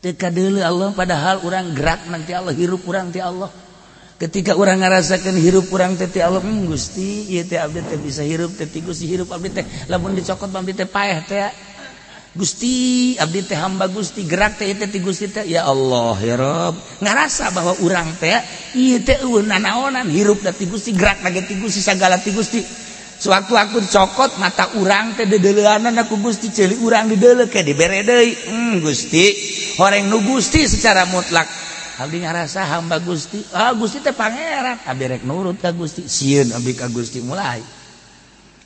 teka deuleu Allah padahal urang gerak nanti Allah hirup urang ti Allah ketika urang ngarasakeun hirup urang teh ti Allah Gusti ieu teh abdi teh bisa hirup teh ti Gusti hirup abdi teh lamun dicokot abdi teh paeh teh Gusti abdi teh hamba Gusti gerak teh ti Gusti teh ya Allah ya Rob ngarasa bahwa urang teh ieu teh eueuh nanaonan hirup da ti Gusti gerak lagi ti Gusti sagala ti Gusti sewaktu aku dicokot mata urang teh dedeleuanan aku Gusti ceuli urang dideuleu ke dibere deui Gusti horeng nu Gusti secara mutlak abdi ngarasa hamba Gusti Gusti teh pangeran abdi rek nurut ka Gusti sieun abdi ka Gusti mulai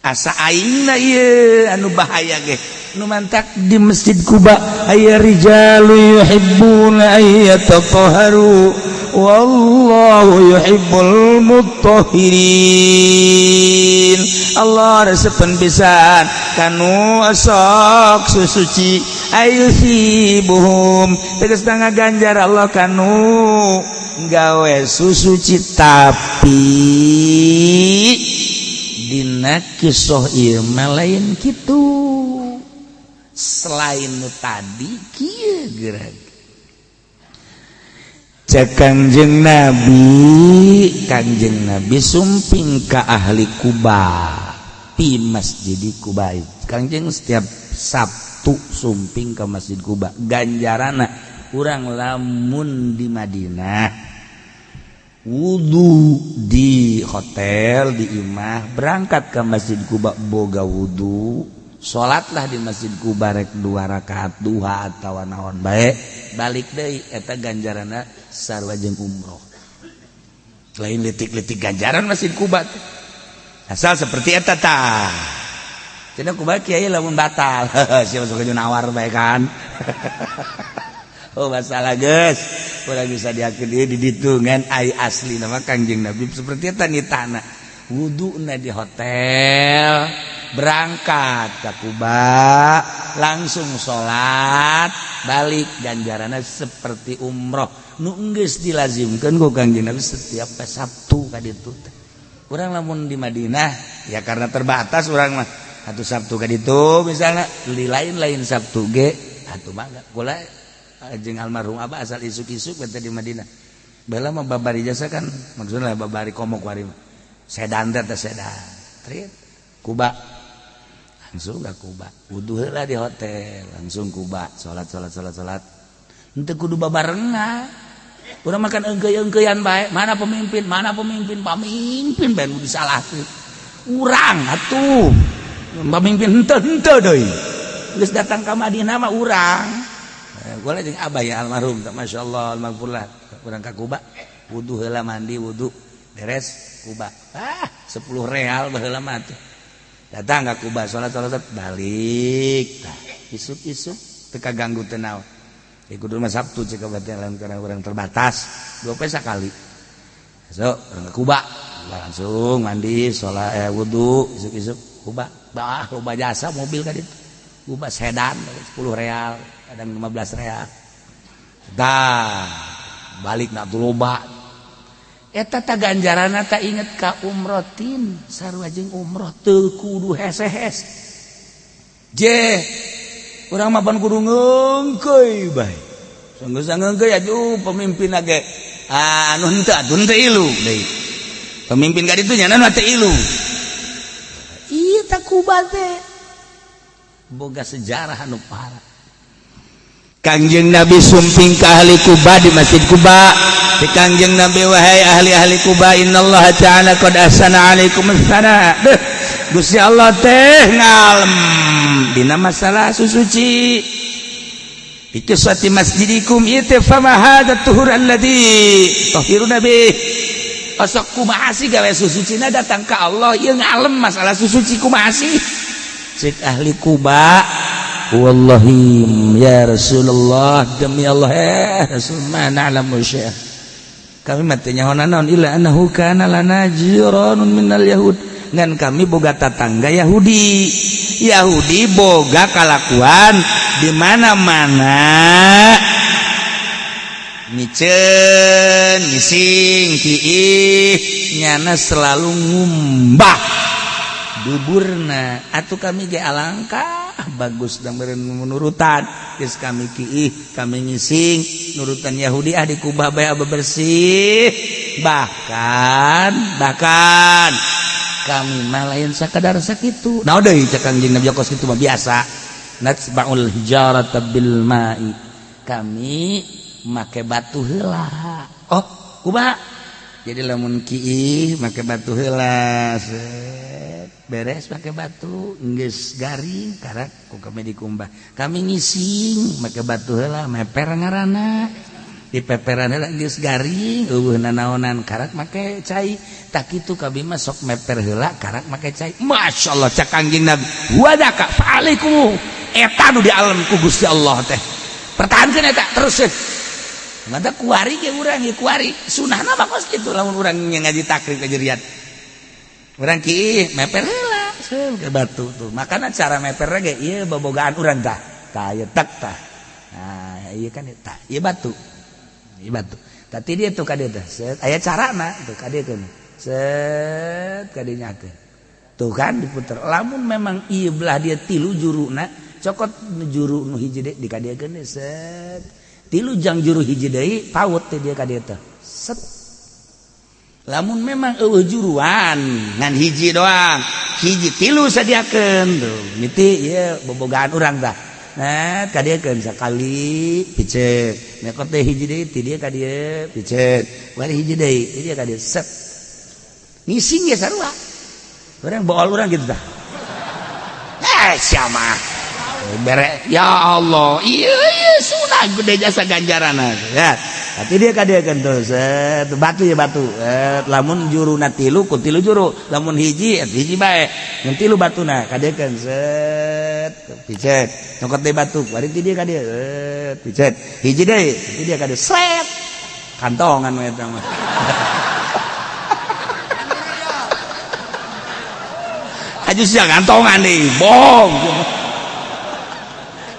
asa aingna ieu anu bahaya ge nu mantak di Masjid Quba aya rijalu yuhibbuna ayyatatahharu wallahu yuhibbul mutahhirin Allah resepen pisan kanu sok susuci ayusibuhum tegas ngaganjar Allah kanu gawe susuci tapi dina kisah ieu mah lain kitu selain nu tadi kieu gerak cek Kangjeng Nabi sumping ka ahli Kuba di Masjid Kuba Kangjeng setiap Sabtu sumping ke Masjid Kuba ganjarana urang lamun di Madinah wudu di hotel di imah berangkat ke Masjid Kuba boga wudu salatlah di Masjid Kuba rek 2 rakaat duha atawa naon bae balik deui eta ganjarana sarua jeung umroh lain letik-letik ganjaran Masjid Kuba asal seperti eta tah cenah Kuba kiai lamun batal sia sok nawar bae kan oh masalah geus urang bisa diakeun ieu di ditu ngan ai asli nama Kangjeng Nabi seperti eta nitana wuduna di hotel berangkat ke Kuba langsung sholat balik ganjaranna seperti umroh nu geus dilazimkeun ku Kangjeng Nabi setiap Sabtu ka ditu urang lamun di Madinah ya karena terbatas urang mah atuh Sabtu ka ditu misalnya di lain-lain Sabtu ge atuh mangga kula jeung almarhum Abah asal isuk-isuk bete di Madinah bala mah babari jasa kan maksudna babari komok wari sedan teh sedan trit Kuba langsung ka Kuba wudu heula di hotel langsung Kuba salat henteu kudu babarengan urang makan eungkeuy-eungkeuyan bae mana pemimpin pamimpin bae nu disalahkeun urang atuh pamimpin henteu deui geus datang ka Madinah mah urang gua jeung Abah ya almarhum masyaallah almarhumlah urang ka Kuba wudu heula mandi wudu beres Kuba 10 real baheula mah teh datang ka Kuba salat balik tah isuk-isuk teu kaganggu teu naon kudu mah Sabtu cek berarti lain karena urang terbatas 2 poe sakali so urang ka Kuba langsung mandi salat wudu isuk-isuk Kuba loba jasa mobil ka ditu Kuba sedan 10 real kadang 15 real dah balik na tuh loba eta tah ganjaranna tah inget ka umrotin sarua jeung umroh teu kudu heses je urang mah pan kudu ngeungkeuy bae sanggeus ngeungkeuy atuh pemimpin ge anu henteu ilu deui pemimpin ka ditu nya anu teu ilu ieu tah Kuba teh boga sejarah anu parah Kangjeng Nabi sumping ka ahli Kuba di Masjid Kuba di Kangjeng Nabi wahai ahli-ahli Kuba innallaha ta'ala qad ahsana alaikum as-sana Gusti Allah teh ngalem dina masalah susuci fi qissati masjidikum itu fama hadza tuhur alladzi tahhiruna bih asok kumaha sih gawe susucina datang ka Allah ieu ngalem masalah susuci kumaha sih cek ahli Kuba wallahi ya Rasulullah demi Allah Rasul ma na'lamu syai'an kami mah teu nyaho naon illa annahu kana lana jiranun minal yahud ngan kami boga tatangga Yahudi boga kalakuan di mana-mana miceun ngising kiih nyana selalu ngumbah duburna atuh kami ge alangkah bagus dan menurutan geus kami kiih kami ngising nurutan Yahudi di Kubah bae bersih bahkan kami mah lain sakadar sakitu naon deui cek Kangjeng Nabi kos kitu mah biasa natsba'ul hijarata bil ma'i kami make batu heula oh kumaha jadi lamun kiih make batu heula beres pakai batu geus garing karak ku kami dikumbah kami ngising make batu heula meper ngaranna di peperan heula geus garing eueuhna naonan karak make cai tak kitu kami mah sok meper heula karak make cai masyaallah cak Kangjeng Nabi wadaka fa'alaikum eta nu di alam ku Gusti Allah teh pertahankeun eta terus mata kuari ge urang ge kuari sunahna mah kos kitu lamun urang ngaji takrib kajerian urang kiih meper heula ke batu tuh makanya cara meper ge ieu bobogaan urang tah ieu tek tah nah ieu kan tah ieu batu tapi dia tuh ka dieu teh set aya carana tuh ka dieu keun set ka dieu nyakeun tuh kan diputer lamun memang ieu belah dia tilu juruna cokot juru nu hiji deui dikadiekeun set tilu jang juru hiji deui paut teh dia ka dieu teh set lamun memang eueuh juruan ngan hiji doang hiji tilu sadiakeun tuh miti ieu bobogaan urang tah nah ka diekeun sakali piceuk nekot teh hiji deui ti dieu ka dieu piceuk bari hiji deui ti dieu ka dieu set ngising ge sarua urang bool urang gitu tah sia mah bere ya Allah iya sunah gede jasa ganjarana ya tapi dia kadiekeun tuh set batu ya batu lamun juruna tilu ku tilu juru lamun hiji hiji bae mun tilu batuna kadiekeun set piceut nyokot deui batu bari ti dieu ka dieu piceut hiji deui ti dieu ka dieu set kantongan we eta mah aju sia kantongan deui bohong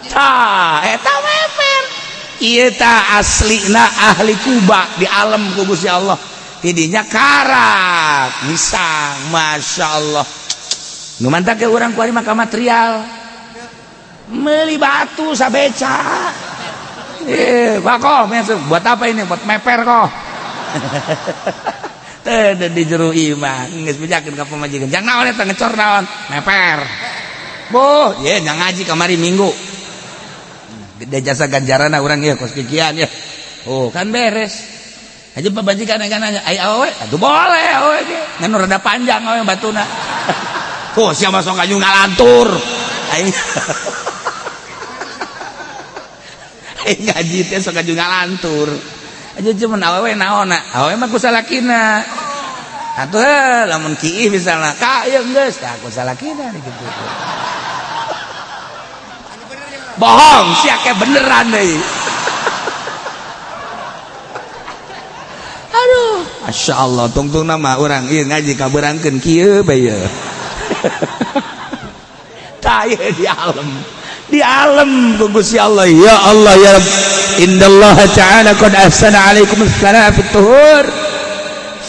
tah eta meper ieu tah aslina ahli Kuba di alam ku Gusti Allah tidinya karak misang masyaallah nu mantap ke urang kuari maka material meuli batu sabeca kok buat apa ini buat meper kok teh di jero imah geus bejakeun ka pamajikan jang naon eta ngecor naon meper boh ye nya ngaji kamari minggu gede jasa ganjaran orang ya kos kikian ya oh kan beres aja pemajikan nanya ai awe aduh boleh awe ge ngan rada panjang awe batuna tuh siapa sok kaju ngalantur ai ngaji teh sok kaju ngalantur aja cuman awe naonna awe mah ku salakina atuh lamun kiih misalna ka ieu geus tah ku salakina gitu bohong sia ke beneran deui aduh masyaallah tungtung nama urang ieu ngaji kabeurangkeun kieu bae ye tah ieu di alam ku Gusti Allah ya Allah ya Rabb innallaha ta'ala qad ahsana 'alaikum as-salam fi tuhur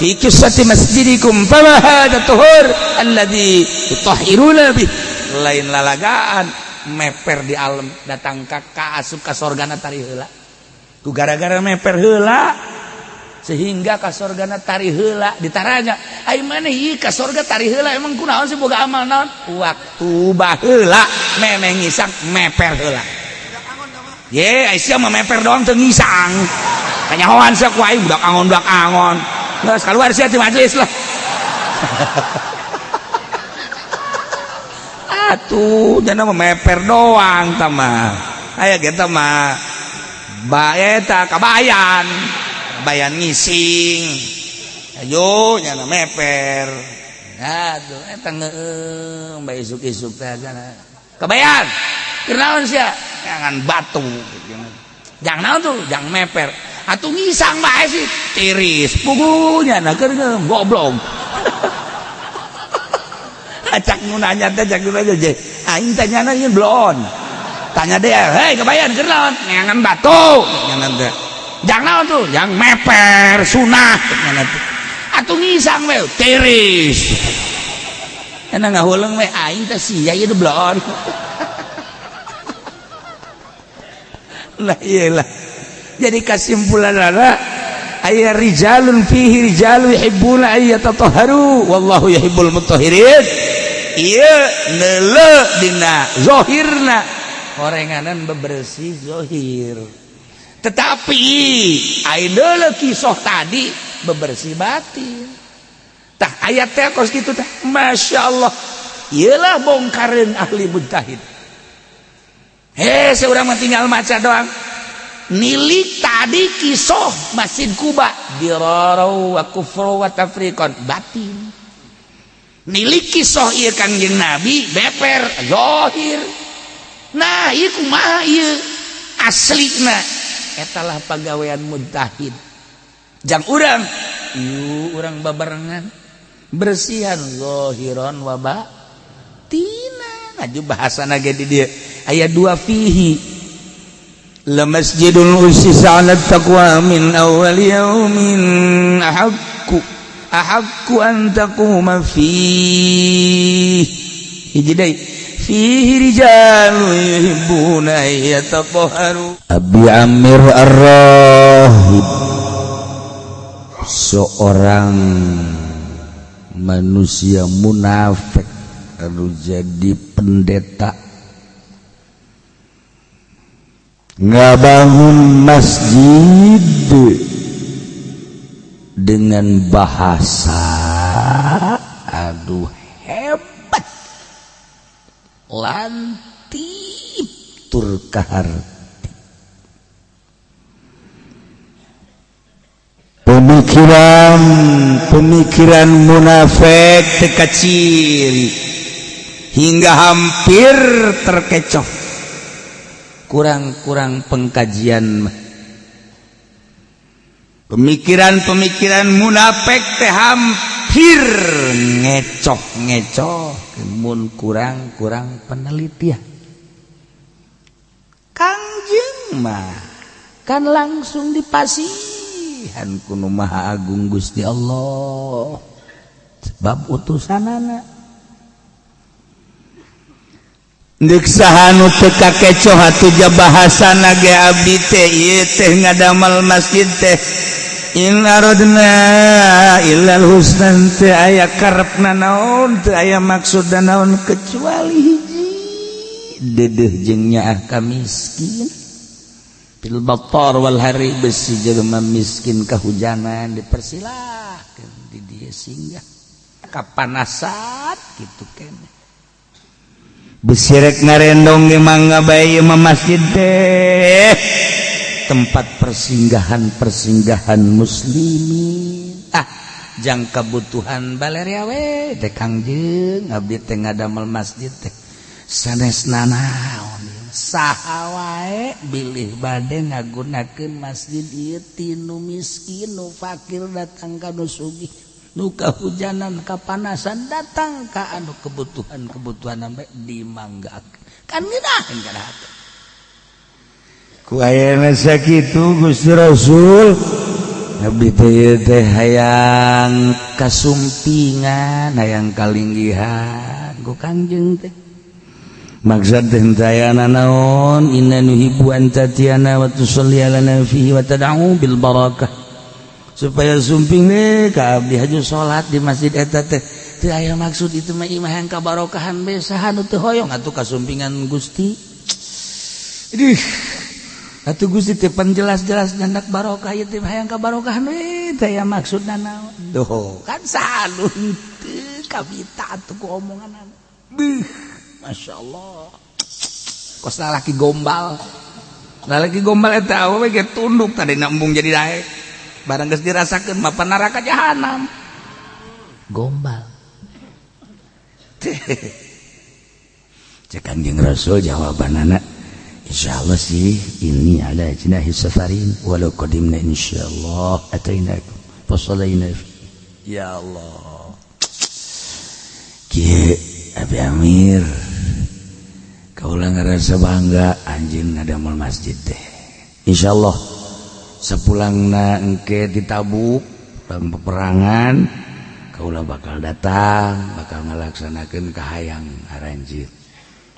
fi qissati masjidikum fama hadha tuhur alladhi tutahhiruna bih lain lalagaan meper di alam datang ka asup ka sorgana tari heula ku gara-gara meper heula sehingga ka sorgana tari heula ditaranya ai maneh ieu ka sorga tari heula emang kunaon sih boga amal naon waktu baheula memeng ngisang meper heula ye ai sia mah meper doang teu ngisang kanyahoan sia ku aing budak angon geus kaluar sia ti majelis lah atuh jangan meper doang tamah aya ge mah bae eta kabayan bayan ngising ayo jangan meper aduh eta ngeueum bae isuk-isuk teh kabayan keur naon sia jangan batu jangan naon tuh jangan meper atuh ngisang bae sih tiris pugunya na keur goblok acak nu nanya teh cak nanya je aing tanya nanya belum tanya dia hei kebayan keur naon ngangan batu ngangan teh jang naon tuh jang meper sunah ngangan teh atuh ngisang we tiris eta ngahuleung we aing teh sia ieu belum lah iyalah jadi kesimpulan aya rijalun fihi rijalu yuhibbuna ayyatatahharu wallahu yuhibbul mutahhirin ieu neuleuh dina zahirna horenganan bebersih zahir tetapi aya kisah tadi bebersih batin tah ayat teh kos kitu teh masyaallah ieulah bongkareun ahli mujtahid seurang mah tinggal maca doang nilik tadi kisah Masjid Quba dirarau wa kufru wa tafriqan batin nilik kisah ieu Kangjeng Nabi beper zahir nah ieu kumaha ieu aslina etalah pagawean mujtahid jang urang ieu urang babarengan bersihan zahiran wa batina ngaju bahasana ge di dieu aya dua fihi la masjidun ussisa 'ala taqwa min awwal yaumin ahaqqu an taquma fihi hiji deui fihi rijalun yuhibbuna yatahharu Abi Amir Ar-Rahib seorang manusia munafik anu jadi pendeta ngabangun masjid dengan bahasa aduh hebat lantip tur kaharti pemikiran munafik teka ciri hingga hampir terkecoh kurang pengkajian pemikiran munafik teh hampir ngecoh mun kurang penelitian Kangjeng mah kan langsung dipasihan ku Nu Maha Agung Gusti Allah sebab utusanana deuk sahanu teu kakecoh atuh ja bahasana ge abdi teh ieu teh ngadamal masjid teh in aradna illal husna teu aya karepna naon teu aya maksudna naon kecuali hiji dedeuh jeung nyaah ka miskin fil batar wal hari besi jelema miskin kahujanan dipersilahkeun di dieu singgah kapanasan kitu keneh besirek ngarendong ge mangga bae mah masjid teh tempat persinggahan muslimin jang kebutuhan balerea we teh Kangjeng abdi teh ngadamel masjid teh sanesna naon saha wae bilih bade ngagunakeun masjid ieu tinu miskin nu fakir datang ka nu sugih nu kahujanan kapanasan datang ka anu kebutuhan sampai dimanggakeun kan ngeunaheun kana hate ku ayana sakitu Gusti Rasul abdi teh hayang kasumpingan hayang kalinggihan ku Kangjeng teh maksud teh tayana naon inna nuhibbu an tatiyana wa tusalli alana fihi wa tad'u bil barakah supaya sumping ka abdi haju salat di masjid eta teh teu aya maksud itu mah imah yang kabarokahan be saha nu teu hoyong atuh kasumpingan Gusti idih atuh Gusti teh panjelas-jelas nyandak barokah ieu teh hayang kabarokahan we teh aya maksudna naon doh kan saha teu kabita atuh ku omongan beuh masyaallah kos lalaki gombal eta we ge tunduk tadi nambung jadi daek barang geus dirasakeun mah neraka jahanam gombal cek Kangjeng Rasul jawabanana insyaallah sih ini ada jinah safarin walau qadimna insyaallah atainakum fasallaina ya Allah kieu Abi Amir kaula ngarasa bangga anjeun ngadamel masjid teh insyaallah sepulangna engke di Tabuk dalam peperangan kaula bakal datang bakal ngalaksanakeun kahayang aranjeun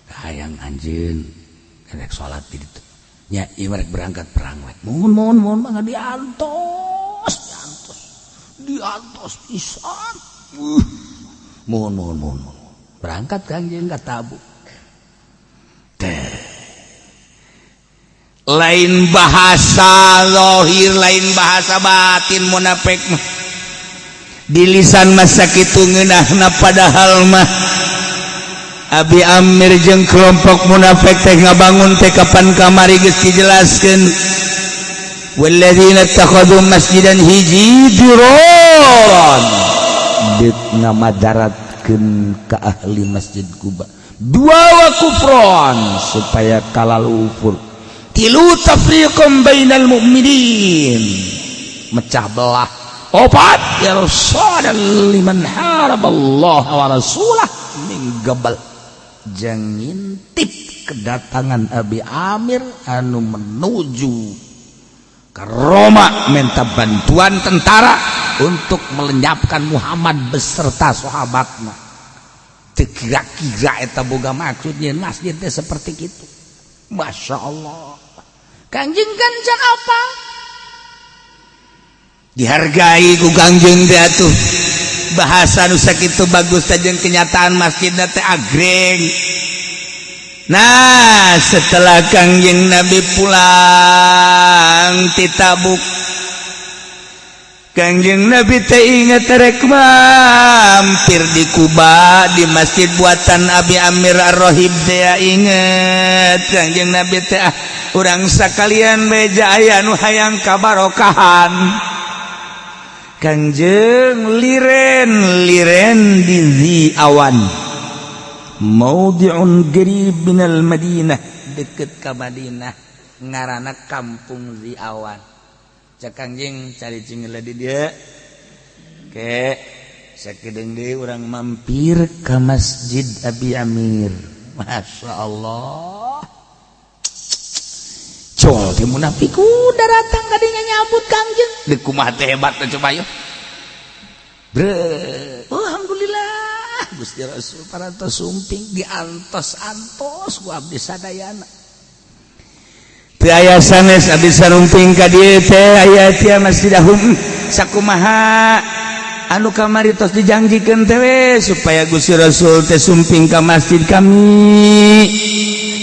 kahayang anjeun rek salat di ditu nya ieu berangkat perang we mohon mangga diantos pisan mohon berangkat Kangjeng ka Tabuk lain bahasa zahir lain bahasa batin munafik mah di lisan masa kitu ngeunahna padahal mah Abi Amir jeung kelompok munafik teh ngabangun teh kapan kamari geus dijelaskeun walladzina takhadhu masjidan hiji diron ditna madaratkeun ka ahli masjid Kuba dua wa kufron supaya kalalufur tilu tafriqum bainal mu'minin mecah belah opat irsadan liman haraballah wa rasulah min gabal jang ngintip kedatangan Abi Amir anu menuju ke Roma minta bantuan tentara untuk melenyapkan Muhammad beserta sahabatnya kira-kira eta boga maksudnya masjid teh seperti itu. Masya Allah Kangjeng gancang apa dihargai ku Kangjeng teh atuh bahasa nu sakitu bagus saja kenyataan masjidna teh agreng. Nah setelah Kangjeng Nabi pulang ti Tabuk Kangjeng Nabi teh ingat rek mampir di Kuba di masjid buatan Abi Amir Ar-Rahib teh inget Kangjeng Nabi teh urang sakalian beja aya nu hayang kabarokahan Kangjeng liren di Ziawan maudi'un qarib minal Madinah deket ka Madinah ngaranna kampung Ziawan cak Kangjeng cari cingela di dia ke sakedeung deui urang mampir ka Masjid Abi Amir. Masya Allah col teh munafik udah datang kadinya nyambut Kangjeng deuk kumaha teh hebat teh coba yeuh bre alhamdulillah Gusti Rasul parantos sumping diantos-antos ku abdi sadayana teu aya sanes abdi sarumping ka dieu teh aya tia masjidahum sakumaha anu kamari tos dijanjikeun teh we supaya Gusti Rasul teh sumping ka masjid kami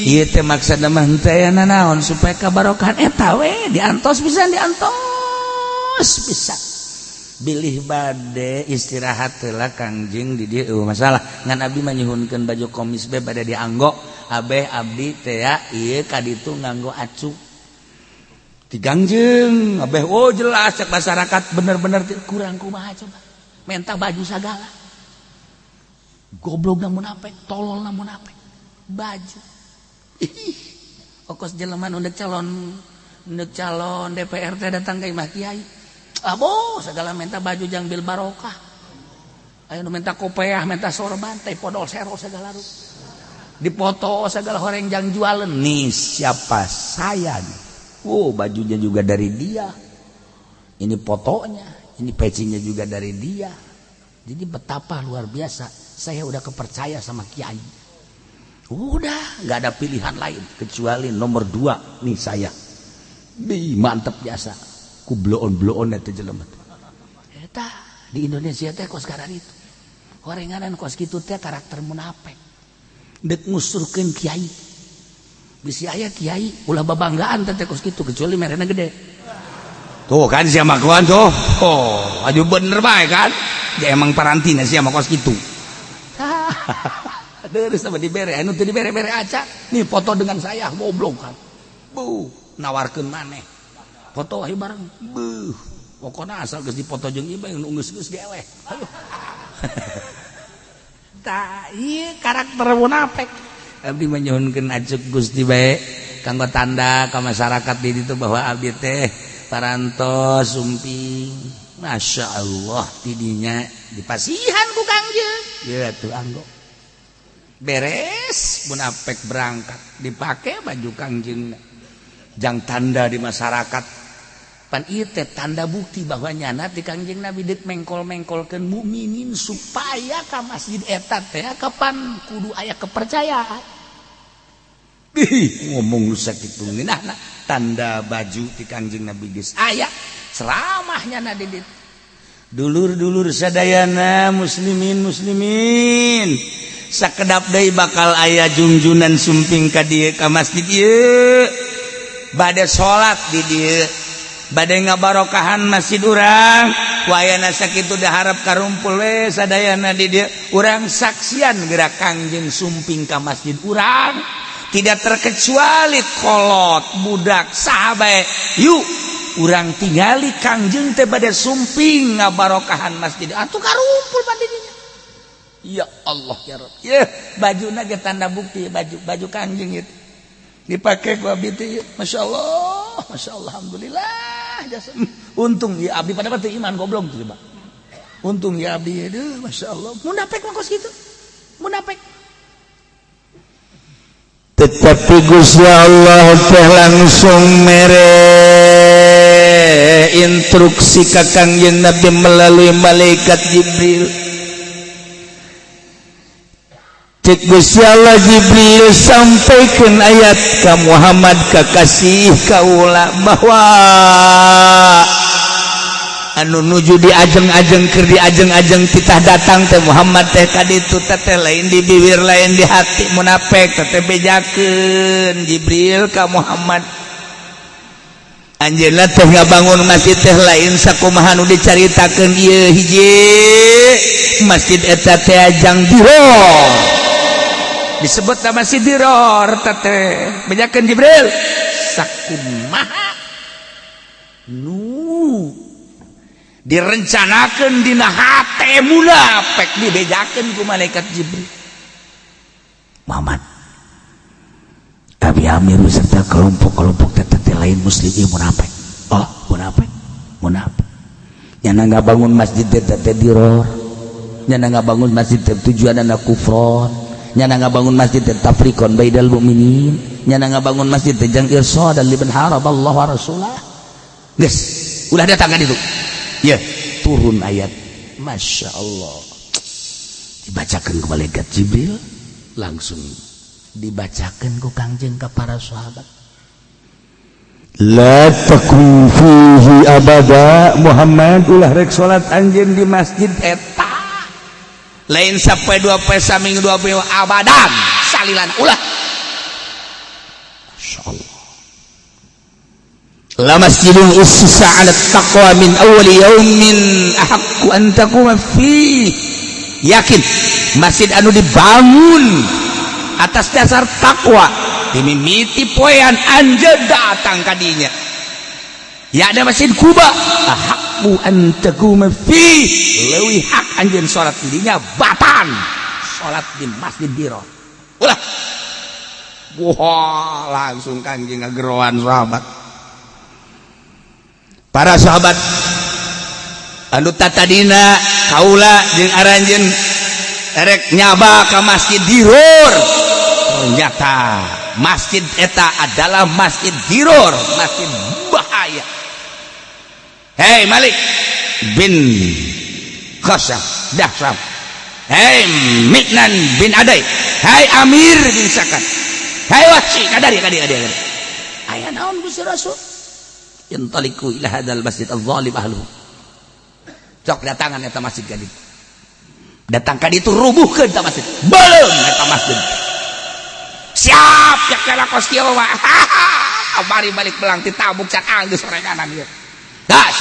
ieu teh maksudna mah teh naon supaya kabarokahan eta we diantos pisan diantos pisan bilih bade istirahat heula Kangjeng di dieu masalah ngan abdi mah nyuhunkeun baju komis be bade dianggo abeh abdi teh ieu ka ditu nganggo acu ti Kangjeng abeh oh jelas cek masyarakat bener-bener kurang kumaha coba mentah baju sagala goblokna munafik tololna munafik baju okos jelema nu calon DPR teh datang ka imah kiai abo segala minta baju jangbil barokah ayo minta kopiah minta sorban teh podol sero segala ru dipoto segala orang yang jualan nih siapa saya nih bajunya juga dari dia ini fotonya ini pecinya juga dari dia jadi betapa luar biasa saya udah kepercaya sama kiai udah nggak ada pilihan lain kecuali nomor 2 nih saya mantep biasa ku bloon eta jelema eta di Indonesia teh kos karan itu horenganan kos kitu teh karakter munafik deuk ngusurkeun kiai bisi aya kiai ulah babanggaan teh kos kitu kecuali merena gede tuh kan sia makuan tuh aju bener bae kan dia emang parantina sia mah kos kitu deureuh sama dibere anu teu dibere-bere aca nih foto dengan saya goblok kan nawarkeun maneh foto ayo bareng pokoknya asal geus dipoto jeung ieu nu geus geleh tah ieu karakter munafik abdi menyuhunkeun acuk Gusti bae kanggo tanda ka masyarakat di ditu bahwa abdi teh parantos sumping Masya Allah tidinya dipasihan ku Kangjeng ieu atuh anggo beres munafik berangkat dipake baju Kangjeng jang tanda di masyarakat pan ieu teh tanda bukti bahwa nyana ti Kangjeng Nabi deuk mengkol-mengkolkeun mukminin supaya ka masjid eta teh kapan kudu aya kepercayaan ngomong rusak itu nah tanda baju di Kangjeng Nabi geus aya ceramahnya na di dulur-dulur sadayana muslimin sakedap deui bakal aya jungjunan sumping ka dieu ka masjid ieu bade salat di dieu bade ngabarokahan masjid urang wayana sakitu daharap karumpul we sadayana di dieu urang saksian gerak Kangjeng sumping ka masjid urang tidak terkecuali kolot budak sahabat yuk urang tinggali Kangjeng teh bade sumping ngabarokahan masjid atuh karumpul pandidinya ya Allah ya Rabb ya bajuna ge tanda bukti baju Kangjeng itu dipake ku abdi teh Masya Allah alhamdulillah jasa untung ya abdi pada teu iman goblok tuh Pak untung ya abdi aduh Masya Allah munafik mah kos kitu munafik tetapi Gusti Allah teh langsung mere instruksi ka Kangjeng Nabi melalui malaikat Jibril. Cek Gusti Allah Jibril sampaikan ayat ka Muhammad kakasih kaula bahwa anu nuju di ajeng-ajeng keur di ajeng-ajeng titah datang teh Muhammad teh kaditu teh lain di bibir lain di hati munafik teh bejakeun Jibril ka Muhammad anjeunna teh ngabangun masjid teh lain sakumaha nu dicaritakeun ieu hiji masjid eta teh ajang diror disebut nama masjid diror teh bejakeun Jibril sakumaha nu direncanakan dina hate munafik dibejakeun ku malaikat Jibril Muhammad Abi Amir serta kelompok-kelompok teteh lain muslimin munafik oh munafik nyana ngabangun masjid teteh diror nyana ngabangun masjid teh tujuanna kufron nyana ngabangun masjid teh tafriqon bainal mukminin nyana ngabangun masjid teh jang irsadan liman haraballahu wa rasulah geus ulah datang kan itu ya turun ayat Masya Allah dibacakan ke malaikat Jibril langsung dibacakan ku Kangjeng ke para sahabat la takun fihi abada Muhammad ulah rek salat anjeun di masjid eta lain sampai 2 poe saminggu 2 poe abadan salilan ulah Masya Allah la masjidun ussisa 'ala taqwa min awwali yaumin ahaqqu an taquma fihi yakin masjid anu dibangun atas dasar takwa dimimiti poean anjeun datang ka dinya ya ada masjid Kuba ahaqqu an taquma fihi leuwih hak anjeun salat di dinya batan salat di masjid diror ulah wah langsung Kangjeng ngageroan sahabat para sahabat anu tatadina kaula jeung aranjeun erek nyaba ka masjid diror ternyata masjid eta adalah masjid diror masjid bahaya hei Malik bin Qasam Dahsyam hei Miknan bin Adai hei Amir bin Sakan hei Wahsy kadari aya naon Gusti Rasul yantaliku ila hadzal masjid adz-dzalim ahluhu sok datangan eta masjid ka ditu datang ka ditu rubuhkeun ta masjid beuleum eta masjid siap yak kala kos kieu mah kamari balik belang ti Tabuk cak anggeus sorenganan ieu das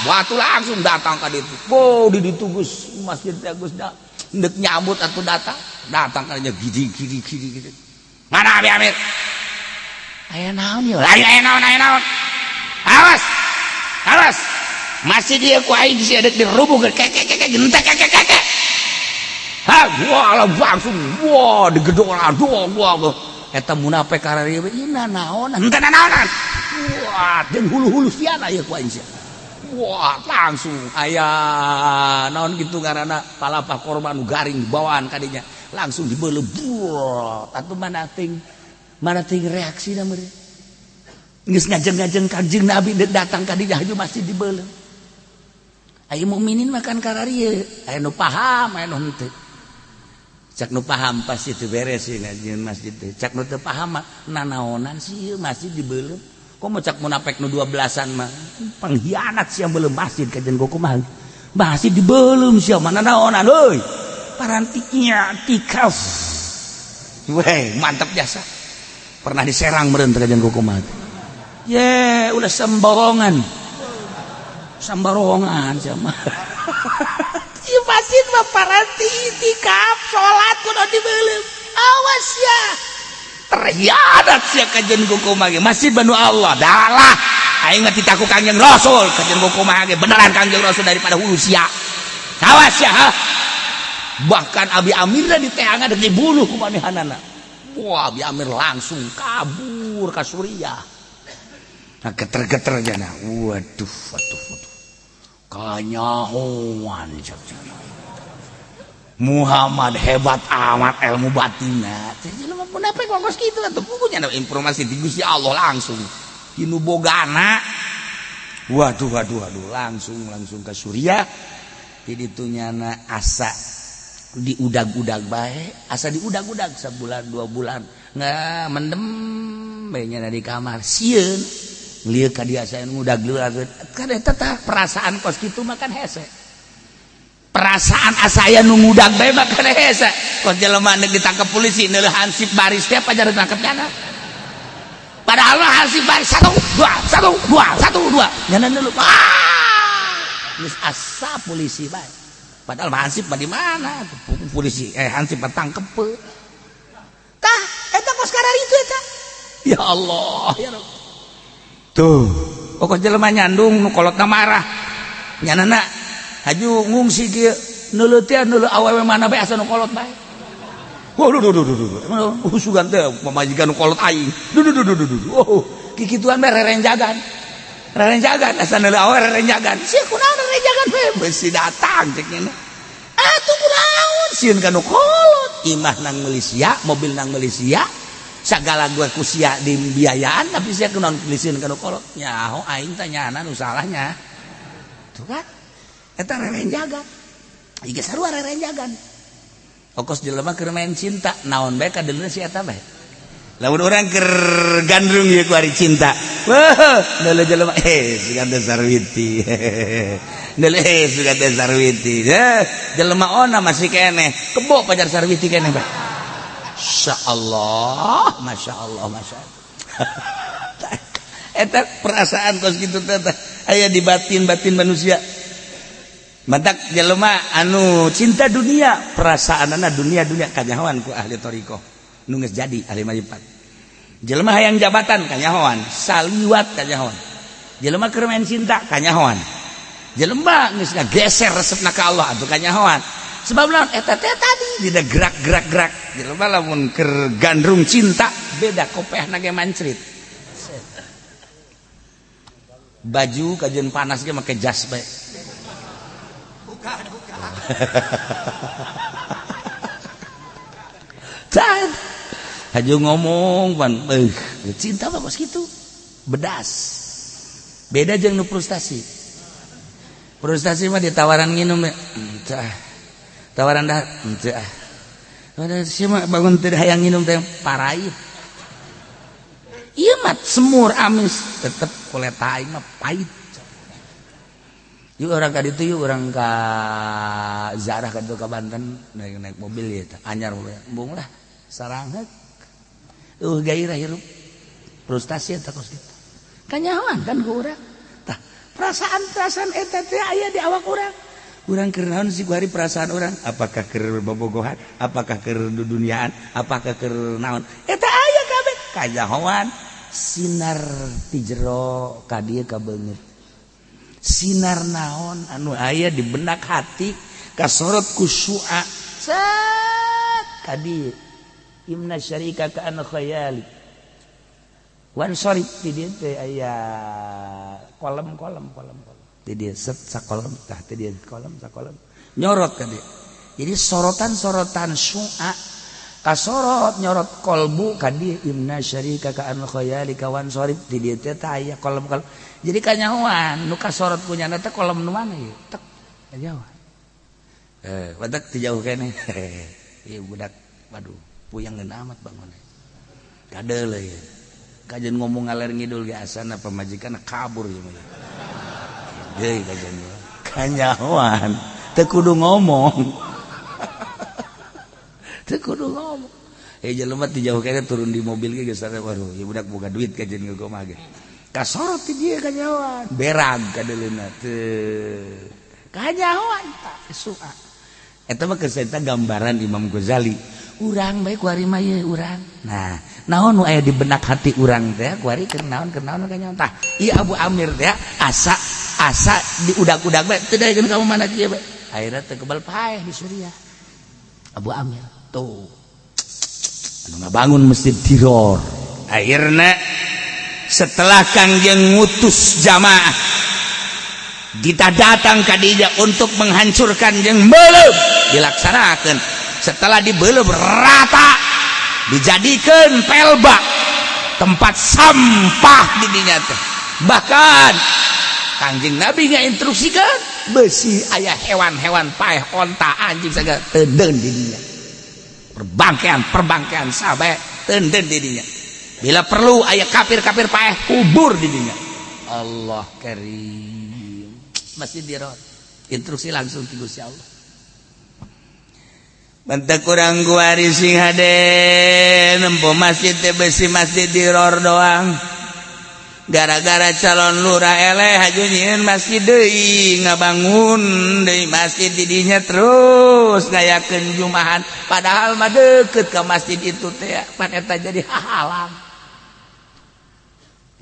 batu langsung datang ka ditu di ditu Gus masjid teh Gus da ndek nyambut atuh datang ka nya gidi mana Abi Amir aya naon ieu aya naon awas masih dia ku aing si ada dirubuh kek gentek wah langsung wah digedor aduh eta munafik karari ina naon henteu naonan wah jeung hulu-hulu siana ya ku aing sia wah langsung aya naon kitu ngaranna palapa korban garing dibawaan kadinya langsung dibeuleuh atuh mana ting reaksina meureun geus ngajeng-ngajeng Kangjeng Nabi datang ka dinya haju masjid dibeuleuh aya mukminin makan kararieu aya nu paham aya nu henteu cak nu paham pasti itu beres sih ngajian masjid teh. Cak nu teu paham mah nanaonan sih masjid dibeuleum. Kok mau cak munafik nu 12-an mah pengkhianat sih yang belum masjid kajian gua kumaha. Masjid dibeuleum sih mah nanaonan euy. Parantinya tikaf. Weh, mantap jasa. Pernah diserang meureun teh kajian gua kumaha. Ye, udah sembarongan. Sambarongan sama. Ieu masjid mah paranti itikaf, salat kudu dibeuleum. Awas ya. Terhianat sia kajian kumaha ge. Masjid Banu Allah, dalah. Aing mah ditaku Kangjeng Rasul, kajian kumaha ge beneran Kangjeng Rasul daripada hulu sia. Awas ya, ha. Bahkan Abi Amir diteangan dan dibunuh ku manehanana. Wah, Abi Amir langsung kabur ka Suriah. Nah, geter-geter aja nah. Waduh. Kanyahoan Muhammad hebat amat ilmu batinna. Jadi lu munafik kok kitu atuh pugunya ada informasi di Gusti Allah langsung. Dinu bogana. Waduh langsung ke Suriah. Di ditunyana asa diudag-udag bae, asa diudag-udag sebulan 2 bulan. Nggak mendem bae nya di kamar. Sieun lieu ka dia saya ngudag leureut kan eta tah perasaan kos kitu mah kan hese perasaan asaya nu ngudag bae mah kan hese kos jelema neuk ditangkap polisi neueuh hansip baris teh pajar ditangkepnya padahal mah hansip baris 1 2 nyana neuleuh geus asa polisi bae padahal mah hansip mah di mana polisi hansip mah tangkep tah eta kos kararitu eta ya Allah ya Rabb. Tuh, pokok jelema nyandung nu kolotna marah. Nyanana haju ngungsi kieu neuleuh neuleuh awewe mana bae asa nu kolot bae. Waduh. Sugan teh pamajikan nu kolot aing. Oh, kikituan bae rerenjagan. Rerenjagan asa neuleuh awewe rerenjagan. Sia kunaon rerenjagan bae besi datang cek nya. Atuh kunaon sieun ka nu kolot. Imah nang Malaysia, mobil nang Malaysia. Sagala gue kusia di biayaan tapi saya kunaon lisin kana kolot nyaho aing teh nyana nu salahnya tuh kan eta rerenjagan ieu sarua rerenjagan okos jelema keur main cinta naon bae kadeuleuh si eta bae lamun urang keur gandrung ieu ku ari cinta wah deuleuh jelema sugan teh sarwiti deuleuh sugan teh sarwiti jelema ona masih keneh kebo pajar sarwiti keneh bae Masya Allah. Eta perasaan kos gitu teh aya di batin manusia. Matak jelema anu cinta dunia, perasaanana dunia kanyahoan ku ahli thariqah. Nu geus jadi ahli marifat. Jelema hayang jabatan kanyahoan, saliwat kanyahoan. Jelema keur main cinta kanyahoan. Jelema geus ngageser resepna ka Allah atuh kanyahoan. Sebab lawan eta teh tadi tidak gerak jelema lamun keur gandrung cinta beda kopehna ge mancrit baju kajian panas ge make jas bae bukan tad haju ngomong pan cinta mah kos kitu bedas beda jeung nu frustasi mah ditawaran nginum tawaran dah henteu ah. Siapa bangun teh hayang nginum teh parait. Ieu mah semur amis tetep kulit aing mah pahit. Yuk orang ka ditu yuk orang ka Zarah ka ditu ka Banten naik mobil ieu teh anyar mobil. Embung lah sarangheuk. Gairah hirup. Frustasi eta kos kitu. Kanyahoan kan ku urang. Tah perasaan eta teh aya di awak urang. Urang keur naon sih hari perasaan orang apakah keur bobogohan apakah keur duniaan apakah keur naon eta aya kabeh kanyahoan sinar ti jero ka dieu ka beungeut sinar naon anu aya di benak hati kasorot kusyu'a set ka dieu imna syarika ka an khayali wan sorry ti dieu teh aya kolom dia set sakolom tah dia kolom sakolom nyorot ka dia jadi sorotan syu'a kasorot nyorot kolbu ka dia imna syarika ka an khayali kawan sorib di dia teh aya kolom jadi kanyahoan nu kasorot punyana teh kolom nu mana ieu tek kanyahoan badak ti jauh keneh ieu budak waduh puyangeun amat bangun kadel ya kajen ngomong ngaler ngidul ge asana pamajikanna kabur ieu mah deui kajen kanyahoan teu kudu ngomong teu kudu ngomong jelema ti jauh kene turun di mobil ge geus ada waduh ieu budak boga duit kajen ngegomah ge kasorot ti dieu kanyahoan berag kadeleuna teu kanyahoan suka eta mah keuseta gambaran Imam Ghazali urang bae kuari mah ye urang nah naon nu aya di benak hati urang teh kuari keur naon kanyahoan tah ieu Abu Amir teh asa di udag-udag bae teu daekeun ka mana kieu bae akhirna teu kebal paeh di Suriah Abu Amir tuh anu ngabangun masjid Diror akhirna setelah Kangjeng ngutus jamaah kita datang ka dinya untuk menghancurkan jeung beuleuh dilaksanakeun setelah dibeuleuh rata dijadikeun pelba tempat sampah di dinya teh bahkan Kangjeng Nabi ngainstruksikeun beusi aya hewan-hewan paeh onta anjing sagala teudeun di dinya perbangkean sabae teudeun di dinya bila perlu aya kafir-kafir paeh kubur di dinya Allah karim Masjid Diror instruksi langsung ti Gusti Allah bentek kurang kuari sing hade nempo masjid teh besi Masjid Diror doang gara-gara calon lurah eleh haju nyieun masjid deui ngabangun deui masjid di dinya terus ngayakeun jumahan padahal mah deukeut ka masjid itu teh pan eta jadi hahalang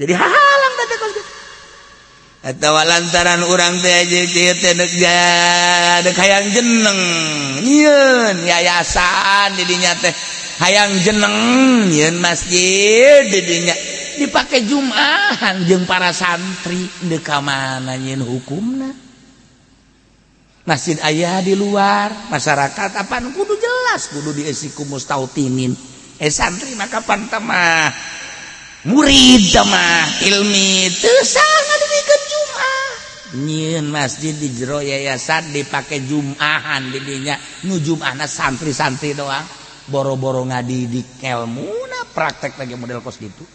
teh kos atawa lantaran urang teh kieu teh deuk hayang jeneng nyieun yayasan di dinya teh hayang jeneng nyieun masjid di dinya dipake jumahan jeung para santri deuk ka mana nyieun hukumna masjid aya di luar masyarakat apaan kudu jelas kudu diisi ku mustautinin santri mah kapan teh mah murid mah ilmi teu sah ngademikeun Jumat nyieun masjid di jero yayasan dipake jumahan di dinya nu jumahna santri-santri doang boro-boro ngadidik ilmuna praktek lagi model kos gitu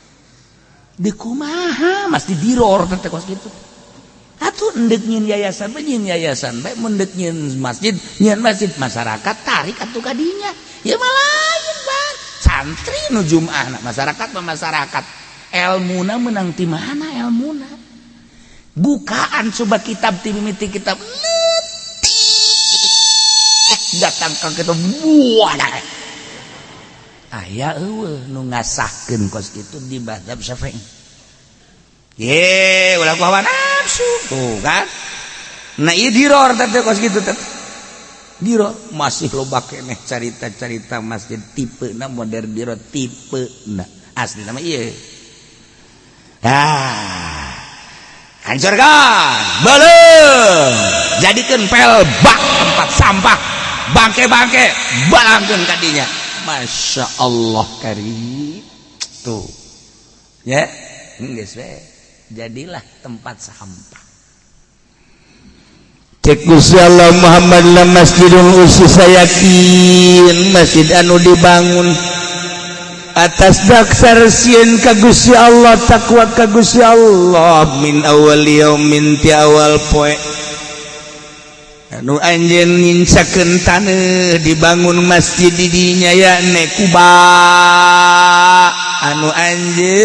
di kumaha Masjid Diror teh kos gitu atuh endek nyieun yayasan bae mendek nyieun masjid masyarakat tarik atuh ka dinya ya malayan bang santri nu jumahna masyarakat ilmuna menang ti mana ilmuna bukaan coba kitab ti mimiti kitab datang ka kitu buah aya eueuh nu ngasahkeun kos kitu di mazhab Syafi'i ye ulah ku hawa nafsu tuh kan nah ieu Diror teh kos kitu teh Diror masih loba keneh carita-carita masjid tipena modern Diror tipena asli nama ieu hancurkan belum jadikan pelbak tempat sampah bangke-bangke balangkeun kadinya Masya Allah karim tuh ya geus we jadilah tempat sampah cek Gusti Allah Muhammad la masjidun ussisa yakin masjid anu dibangun atas dasar sieun ka Gusti Allah takwa ka Gusti Allah min awal yaumin ti awal poe anu anjeun ngincakeun taneuh dibangun masjid di dinya yakne Kuba anu anjeun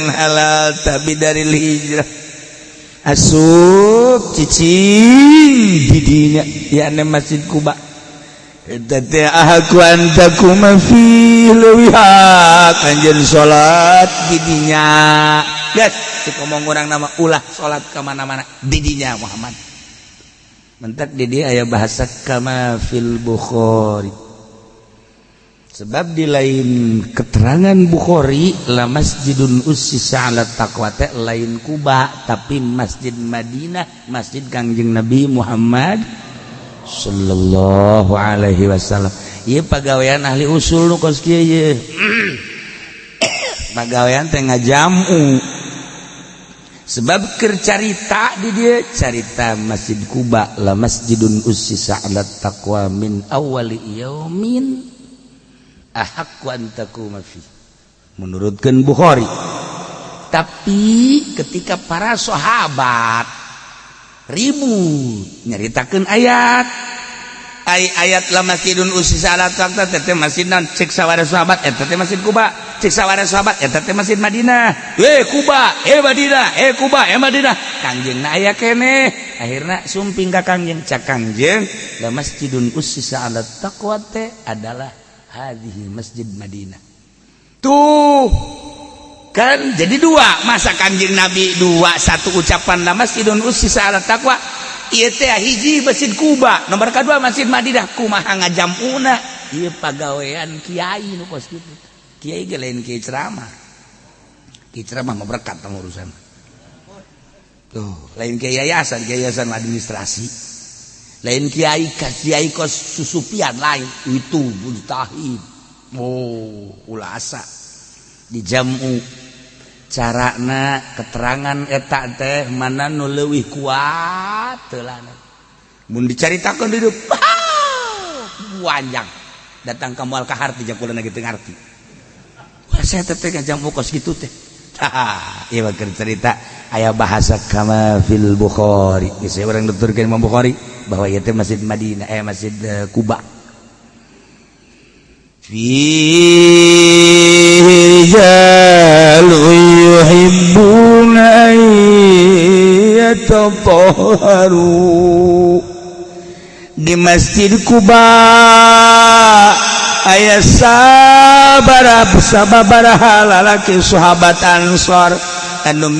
halal tabi dari hijrah asup cicing di dinya yakne Masjid Kuba eta teh ahku antakuma fi leuwih kanjeun salat di dinya geus cek ngomong urang nama ulah salat ka mana-mana di dinya Muhammad mentak di dia aya bahasa kama fil Bukhari sebab di lain keterangan Bukhari la masjidun ussisa ala taqwa teh lain Kuba tapi Masjid Madinah masjid Kangjeng Nabi Muhammad sallallahu alaihi wasallam ieu pagawean ahli usul nu kos kieu ye pagawean teh ngajamu sebab keur carita di dia carita Masjid Quba la masjidun ussisa 'ala taqwa min awwali yaumin ahaqqu an taquma fi menurutkeun Bukhari. Tapi ketika para sahabat ribut nyaritakeun ayat la masjidun ussisa 'ala taqwa teh masjid naon cek sawara sahabat eta teh Masjid Quba, cek sawara sahabat eta teh Masjid Madinah. Quba, Madinah, Quba, Madinah. Kangjengna aya keneh. Akhirna sumping ka kangjeng, cak kangjeng la masjidun ussisa 'ala taqwa teh adalah hadhihi Masjid Madinah. Tuh kan jadi dua, masa kangjeng Nabi dua, satu ucapan la masjidun ussisa 'ala taqwa. Ieu teh hiji Masjid Quba, nomor kedua Masjid Madinah. Kumaha ngajamuna? Ieu pagawean kiai nu kos kitu. Kiai ge lain kiai ceramah. Kiai ceramah mah berkat tang urusan. Tuh, lain kiai yayasan administrasi. Lain kiai kos susupian lain itu mustahil. Ulasa dijamu. Carana keterangan eta teh mana nu leuwih kuat teulana mun dicaritakeun hidup panjang datang ka moal kaharti jakulana gitu ngarti wah saya teh ngajam kos kitu teh ieu mah keur cerita aya bahasa kama fil Bukhari geus urang nuturkeun Imam Bukhari bahwa ieu teh Masjid Madinah Masjid Quba rijalu yuhibbuna yatatahharu di Masjid Quba aya sababaraha lalaki sahabat Ansor anu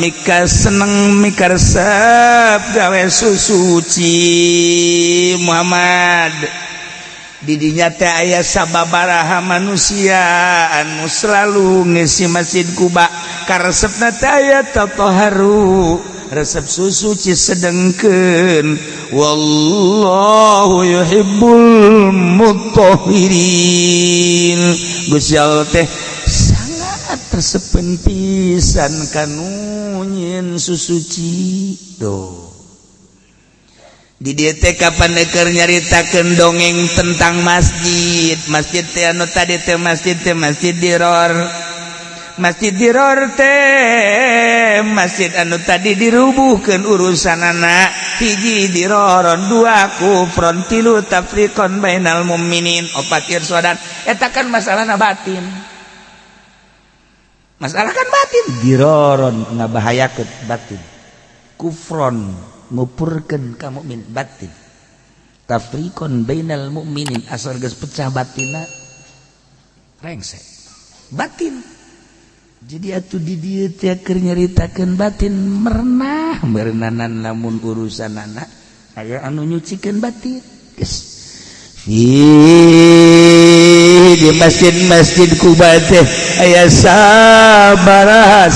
seneng mikaresep gawe susuci Muhammad. Di dinya teh aya sababaraha manusia anu selalu ngisi Masjid Quba karesepna teh aya tatahharu resep susuci sedengkeun wallahu yuhibbul mutahhirin. Gusti Allah teh sangat resepen pisan kanu nyin susuci tuh. Di dieu teh kapan keur nyaritakeun dongeng tentang masjid teh anu tadi teh masjid Diror. Masjid Diror teh masjid anu tadi dirubuhkeun urusanana hiji diroron dua kufron tilu tafriqon bainal mu'minin opat irsadan eta kan masalahna batin. Masalah kan batin diroron ngabahayakeun batin. Kufron ngupurkeun ka mukmin batin tafriqon bainal mukminin asal geus pecah batinna rengsek batin jadi atuh di dieu teh keur nyaritakeun batin meurnanan lamun urusanana aya anu nyucikeun batin geus di masjid Quba teh aya sababaraha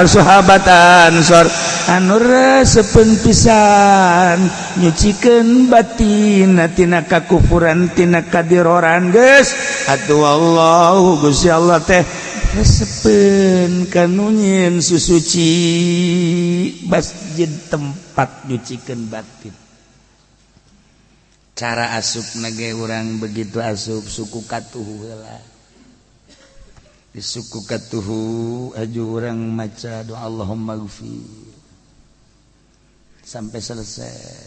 sahabat Ansor anu resepen pisan nyucikeun batin tina kakufuran tina kadiroran geus atuh wallahu Gusti Allah teh resepen kanu nyin susuci masjid tempat nyucikeun batin. Cara asupna ge urang begitu asup suku katuhu heula. Di suku katuhu aju urang maca doa Allahumma ghfir sampai selesai.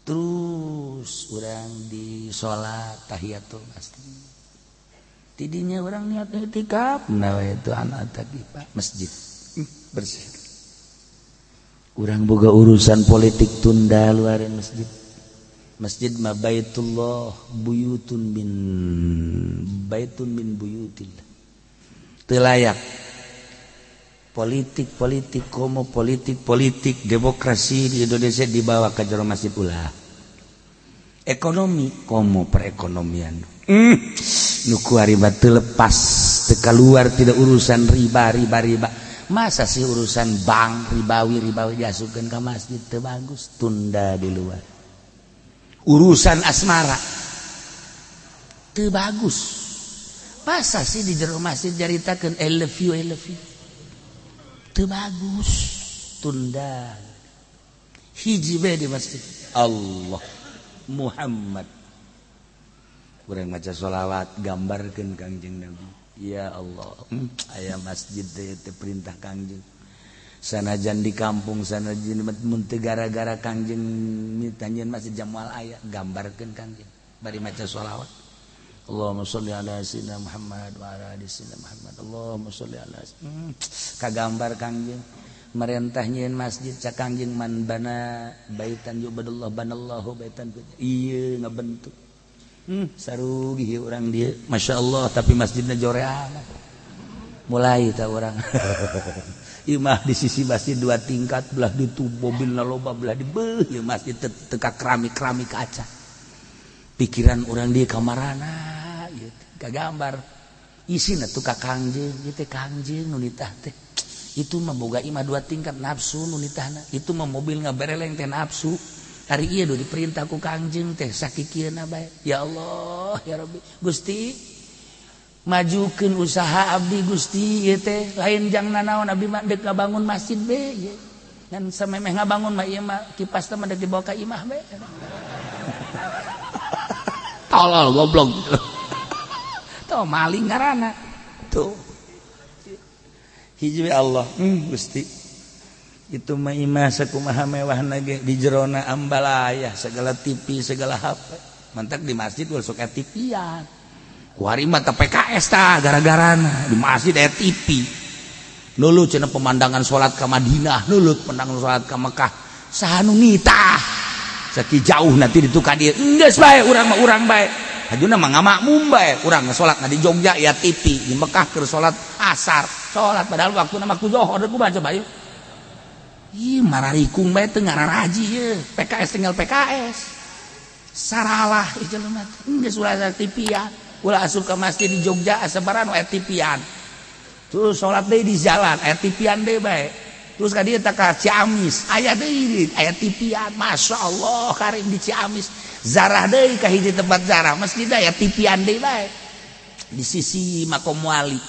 Terus urang di salat tahiyatul masjid. Tidinya urang niat i'tikaf nah itu anak tadi Pak masjid bersih. Urang boga urusan politik tunda luarin masjid. Masjid ma baitullah buyutun min buyutillah. Teu layak politik demokrasi di Indonesia dibawa ke jero masjid ulah. Ekonomi komo perekonomian. Nu kuariba teu lepas teu kaluar tidak urusan riba. Masa sih urusan bank ribawi diasupkeun ka masjid teu bagus, tunda di luar. Urusan asmara teu bagus. Masa sih di jero masjid jaritakeun I love you. teu bagus tunda hiji bae di masjid Allah Muhammad urang maca sholawat gambarkeun Kangjeng Nabi ya Allah aya masjid teh perintah Kangjeng sanajan di kampung sanajan mun teu gara-gara Kangjeng mitanjeun masjid Jamal aya gambarkeun Kangjeng bari maca sholawat Allahumma sholli ala sayyidina Muhammad wa ala ali sayyidina Muhammad Allahumma sholli ala kagambar Kangjeng merentah nyieun masjid ca Kangjeng man bana baitan yubadallah banallahu baitan ieu ngabentuk sarugi urang dia Masya Allah tapi masjidnya jore amat mulai ta urang imah di sisi masjid 2 tingkat belah ditu mobilna loba belah di beuh ieu masjid teka keramik kaca pikiran urang dia kamarana ieu kagambar isina tuh ka Kangjeng ieu teh Kangjeng nu nitah teh itu mah boga imah 2 tingkat nafsu nu nitahna itu mah mobil ngabereleng teh nafsu hari ieu diperintah ku Kangjeng teh sakikieuna bae ya Allah ya Rabbi Gusti majukeun usaha abdi Gusti ieu teh lain jangna naon abdi mah deuk ngabangun masjid be ngan samemeh ngabangun mah ieu mah kipas teh mah deuk dibawa ka imah be tolol goblok tuh maling ngaranna tuh hiji Allah Gusti itu mah imah sakumaha mewahna ge di jerona ambalayah segala TV segala HP mantak di masjid ulah sok aya TV-an kuari mah teh PKS tah gara-garana di masjid aya TV nulut cenah pemandangan salat ka Madinah nulut pemandangan salat ka Mekah saha nu nitah saki jauh nanti ditu ka dieu geus bae urang mah urang bae hajuna mah ngamakmum bae urang salatna di Jogja ya TV di Mekah keur salat asar salat padahal waktuna waktu zuhur ku baca bae ih mararikung bae teu ngararaji ye PKS tinggal PKS saralah ieu jelema geus ulah TV-an ulah asup ka masjid di Jogja sabaran aya TV-an terus salat deui di jalan aya TV-an deui bae terus ka dieu teh ka Ciamis aya deui aya TV-an masyaallah karim di Ciamis zarah deui ka hiji tempat zarah masjid aya TV-an deui bae di sisi Makom Wali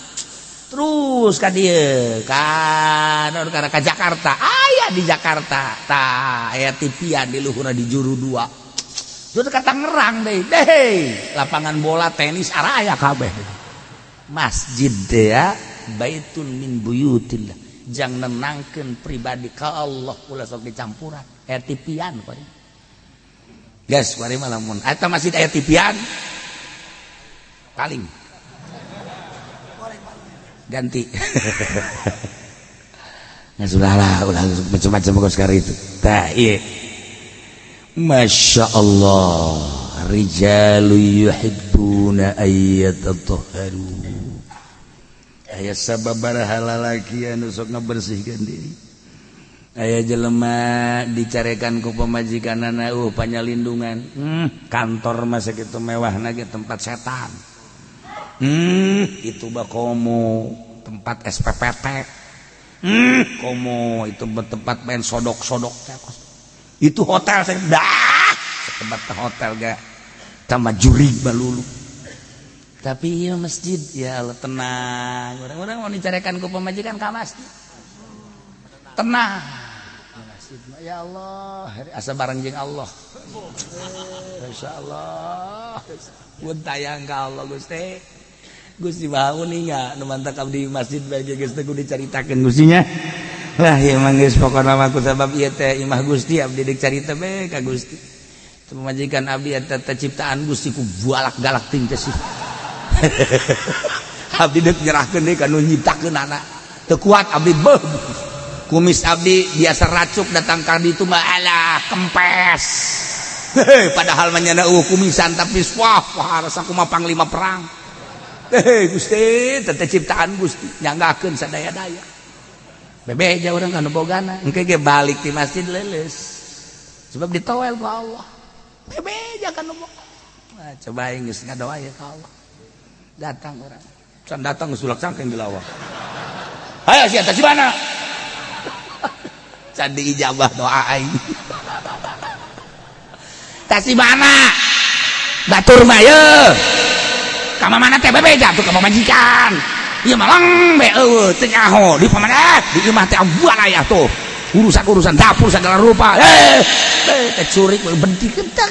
terus ka dieu ka Jakarta aya di Jakarta tah aya TV-an di luhurna di Juru 2 terus ka Tangerang deui lapangan bola tenis araya kabeh masjid teh ya baitun min buyutillah jang nenangkeun pribadi ka Allah ulah sok dicampuran aya TV-an poe guys kuari mah lamun eta masjid aya TV-an paling ganti nggak sudah lah ulah macam-macam bagus sekali itu tah iya Masya Allah rijalu yuhibbuna ayyatatahharu aya sababaraha lalaki anu sok ngabersihkeun diri aya jelema dicarekan ku pamajikanana panyalindungan kantor mah sakitu mewahna ge tempat setan itu bakomo tempat SPPT komo itu tempat main sodok-sodok itu hotel saya dah tempat hotel gak tambah jurig balulu tapi iya masjid ya Allah tenang orang-orang mau dicarekan ku pemajikan ka masjid tenang masjid ya Allah asa bareng jeung Allah masyaallah mun tayang ka Allah Gusti bangun nih nggak numantak abdi masjid bagi geus teu dicaritakeun Gustinya lah ya mah geus pokona mah ku sabab ieu teh imah Gusti abdi deuk carita bae ka Gusti teu majikan abdi eta teh ciptaan Gusti ku balak-galak ting teh sih abdi deuk nyerahkeun deui ka nu nyiptakeunana teu kuat abdi beuh kumis abdi biasa racuk datang ka ditu mah alah kempes padahal mah nyana kumisan tapi wah rasa kumaha panglima perang Gusti teh ciptaan Gusti nyanggakeun sadaya-daya bebeja urang kana bogana engke ge balik di masjid leuleus sebab ditowel ku Allah bebeja kana bogana coba geus ngadoa ya ka Allah datang urang can datang geus ulak cangkeng dilawah hayo sia teh cimana can diijabah doa aing tah si mana batur mah ye kama mana teh bebeja tuh kama majikan ieu malang be eueuh teu nyaho di pamanah di imah teh buan aya tuh urusan dapur segala rupa teh curik bentik tak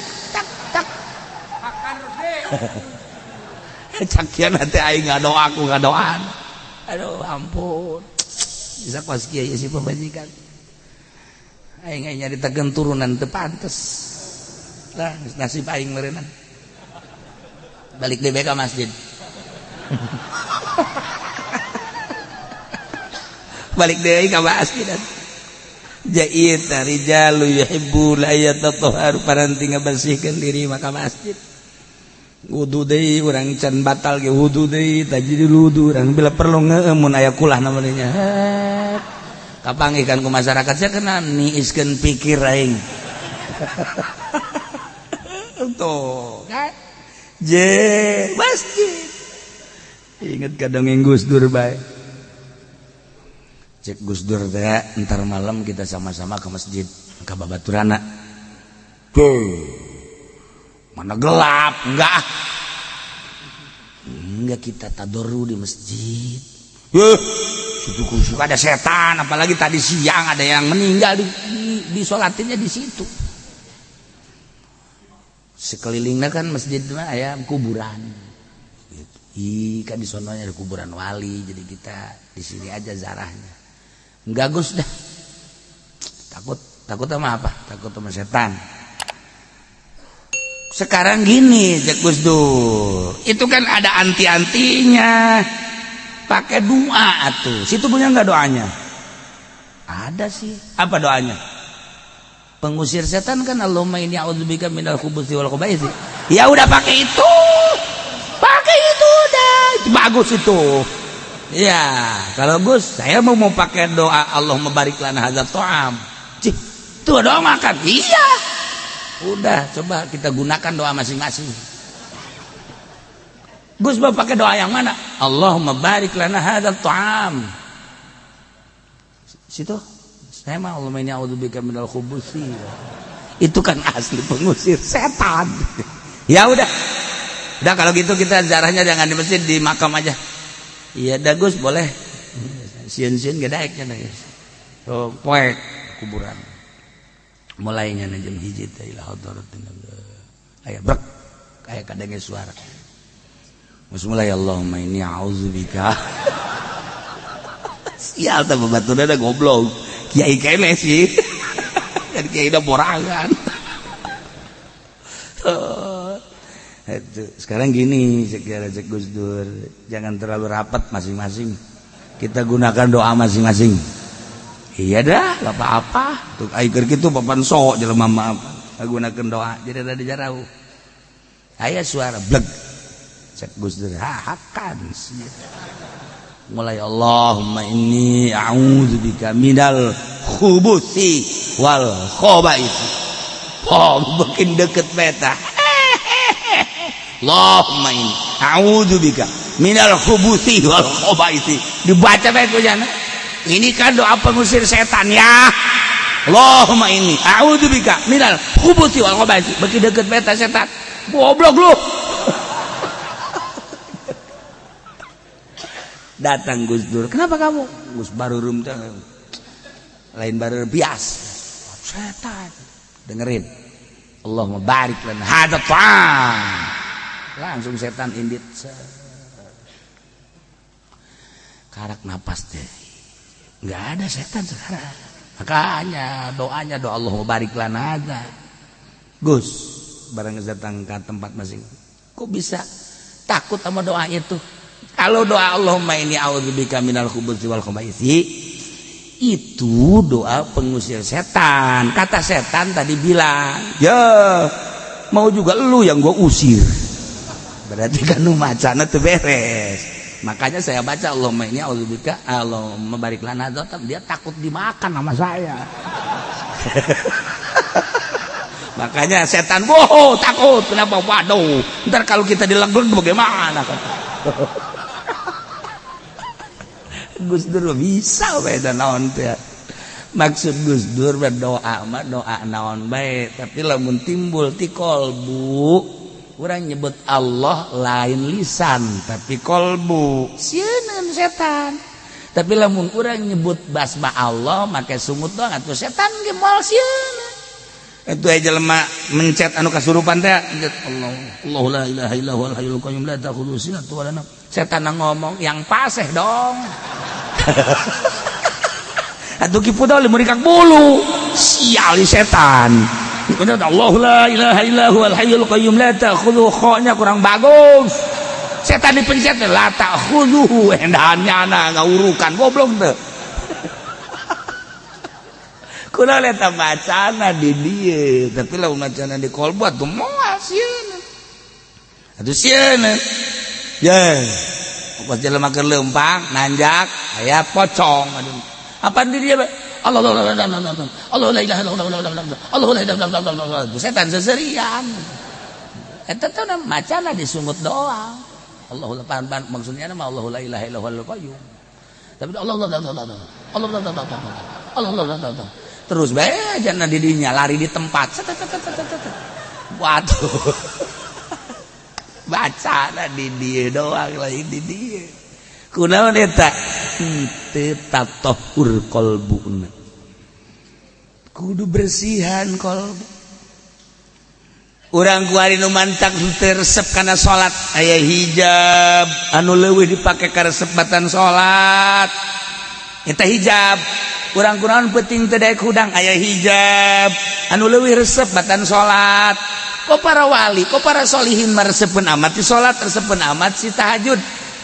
cakian teh aing ngadoaan aduh ampun bisa kuas kieu si pamajikan aing nyaritakeun turunan teu pantes lah nasib aing meureunna balik deui ka masjid balik deui ka masjid jait rijalu yuhibbul ayatatahhar paranti ngabersihkeun diri maka masjid wudu deui urang can batal ge wudu deui tajidi wudu urang bila perlu ngeueuh mun aya kulah namanya nya kapanggikan ku masyarakat sia kena niiskeun pikir aing tuh kan je masjid inget ka dongeng Gus Dur bae cek Gus Dur teh entar malam kita sama-sama ke masjid ka babaturana mana gelap enggak kita tadoru di masjid suku ada setan apalagi tadi siang ada yang meninggal di sholatinnya di situ sekelilingnya kan masjid mah aya kuburan gitu. Kan di sononya ada kuburan wali jadi kita di sini aja zarahnya enggak Gus dah takut sama apa takut sama setan sekarang gini cek Gus Dur itu kan ada anti-antinya pakai doa atuh situ punya enggak doanya ada sih apa doanya pengusir setan kan Allahumma inni a'udzubika minal khubuthi wal khaba'ith ya udah pakai itu udah itu bagus itu ya kalau Gus saya mau pakai doa Allahumma barik lana hadzal ta'am itu doa makan iya udah coba kita gunakan doa masing-masing Gus mau pakai doa yang mana Allahumma barik lana hadzal ta'am situ saya mah Allahumma inni a'udzubika minal khubuthi itu kan asli pengusir setan ya udah kalau gitu kita zarahnya jangan di masjid di makam aja iya dah Gus boleh sieun-sieun gedaeknya dah so poek kuburan mulainya na jam 1 teh ila hadaratin aya brek aya kadenge suara mulai Allahumma inni a'udzubika sial teh babaturna da goblok kiai kene sih kan kiai udah borangan sekarang gini cek Gus Dur jangan terlalu rapat masing-masing kita gunakan doa masing-masing iya dah gak apa-apa tuh aikir gitu papan sok jelema maaf gunakan doa jadi ada jarau aya suara bleg cek Gus Dur hakan sih mulai Allahumma inni a'udzubika minal khubuthi wal khaba'ith bikin deket peta Allahumma inni a'udzubika minal khubuthi wal khaba'ith dibaca bae ku jana ini kan doa pengusir setan ya Allahumma inni a'udzubika minal khubuthi wal khaba'ith bikin deket peta setan goblok lu datang Gus Dur kenapa kamu Gus baru rum lain baru bias setan dengerin Allahumma barik lana hadzal ta'am langsung setan indit karak napas deh nggak ada setan sekarang makanya doanya doa Allahumma barik lana hadzal Gus barang datang ke tempat masing kok bisa takut sama doa itu kalau doa Allahumma inni a'udzubika minal khubuthi wal khaba'ith itu doa pengusir setan kata setan tadi bilang ya mau juga lu yang gua usir berarti kan lu macana tuh beres makanya saya baca Allahumma inni a'udzubika Allahumma barik lana hadzal dia takut dimakan sama saya makanya setan takut kenapa waduh ntar kalau kita dilegeng bagaimana kan Gus Dur bisa beda naon teh maksud Gus Dur berdoa mah doa naon bae tapi lamun timbul ti kolbu urang nyebut Allah lain lisan tapi kolbu sieun setan. Tapi lamun urang nyebut basma Allah make sumut doang atuh setan ge moal sieun. Itu aja jelema mencet anu kasurupan teh Allah Allahu la ilaha illa huwal hayyul qayyum la ta'khudhuhu sinatun wa la nawm. Setan ngomong yang paseh dong. Atuh kipu daun murikak bulu sial di setan. Allahu la ilaha illa huwal hayyul qayyum la ta'khudhuhu kha-nya kurang bagus. Setan dipencet la ta'khudhuhu endahana ngaurukan goblok teu. Kunaon eta bacana di dieu tapi lamun bacana di kolbu atuh moal sieun. Atuh sieun. Ya. Pas jelema keur leumpang nanjak aya pocong aduh. Apa di dia Allah la ilaha illallah setan seserian eta teh macana disungut doa Allahu la maksudnya mah Allahu la ilaha illallahul qayyum tapi Allah terus bae aja di dinya lari di tempat waduh bacana di dieu doang lain di dieu kunaon eta teu tatahur qalbuna kudu bersihan qalbu urang kuari nu mantak teu resep kana salat aya hijab anu leuwih dipake ka resepatan salat eta hijab urang kunaon penting teu daek hudang aya hijab anu leuwih resep batan salat ko para wali ko para solihin mah resepeun amat ti salat resepeun amat si tahajud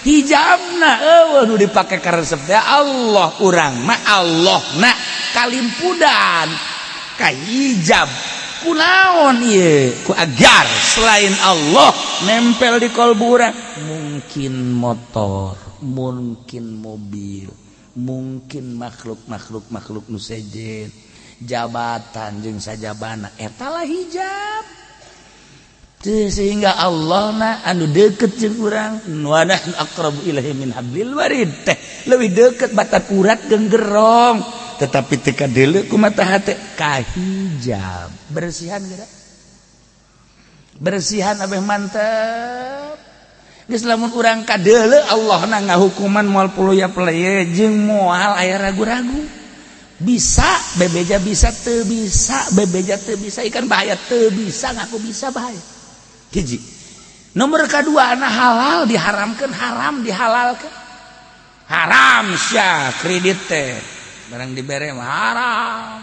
hijabna eueuh nu dipake ka resep teh Allah urang mah Allahna kalimpudan ka hijab kunaon ieu ku agar selain Allah nempel di kalbu urang mungkin motor mungkin mobil mungkin makhluk nu sejen jabatan jeung sajabana eta lah hijab sehingga Allah na anu deket jeung urang wa nahnu aqrabu ilaihi min hablil warid teh leuwih deket batat urat jeung gerong tetapi teu kadeuleu ku mata hate ka hijab bersihan geura bersihan abeh mantep geus lamun urang kadeuleu Allahna ngahukuman moal puluya-peleye jeung moal aya ragu-ragu bisa bebeja bisa teu bisa bebeja teu bisa ikan bahaya teu bisa ngaku bisa bahaya hiji nomor kedua na halal diharamkan haram dihalalkan haram sia kredit teh barang dibere mah haram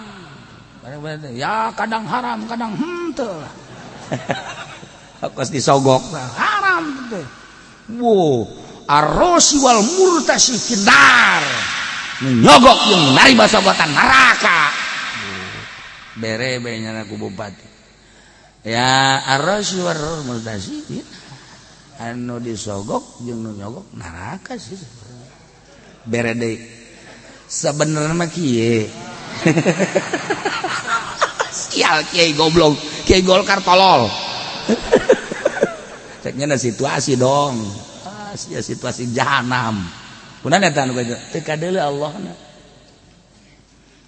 barang ya kadang haram kadang teu kos disogok haram teh wo arrosi wal murtasi fidar nyogok yang nari basa buatan neraka bere nya ku bupati ya arrosi wal murtasi anu disogok jeung nu nyogok neraka sih bere deui sabenerna mah kieu sial kiai goblok kiai Golkar tolol ceknya situasi dong sia situasi jahanam kunaon eta anu kitu teu kadeuleu Allahna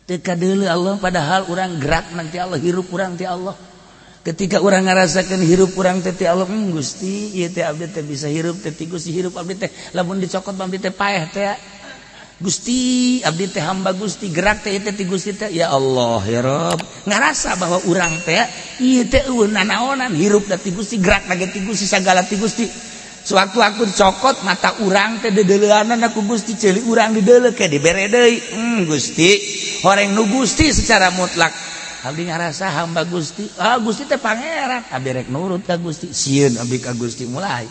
teu kadeuleu Allah padahal urang gerak nanti Allah hirup urang ti Allah ketika urang ngarasakeun hirup urang teh ti Allah Gusti ieu teh abdi teh bisa hirup teh ti Gusti hirup abdi teh lamun dicokot abdi teh paeh teh Gusti abdi teh hamba Gusti gerak teh ti Gusti teh ya Allah ya Rabb ngarasa bahwa urang teh ieu teh eueuh nanaonan hirup da ti Gusti gerak na ti Gusti sagala ti Gusti sewaktu-waktu dicokot mata urang teh dedeleuanan ku Gusti ceuli urang dideuleu ke dibere deui Gusti horeng nu Gusti secara mutlak abdi ngarasa hamba Gusti Gusti teh pangeran abdi rek nurut ka Gusti sieun abdi ka Gusti mulai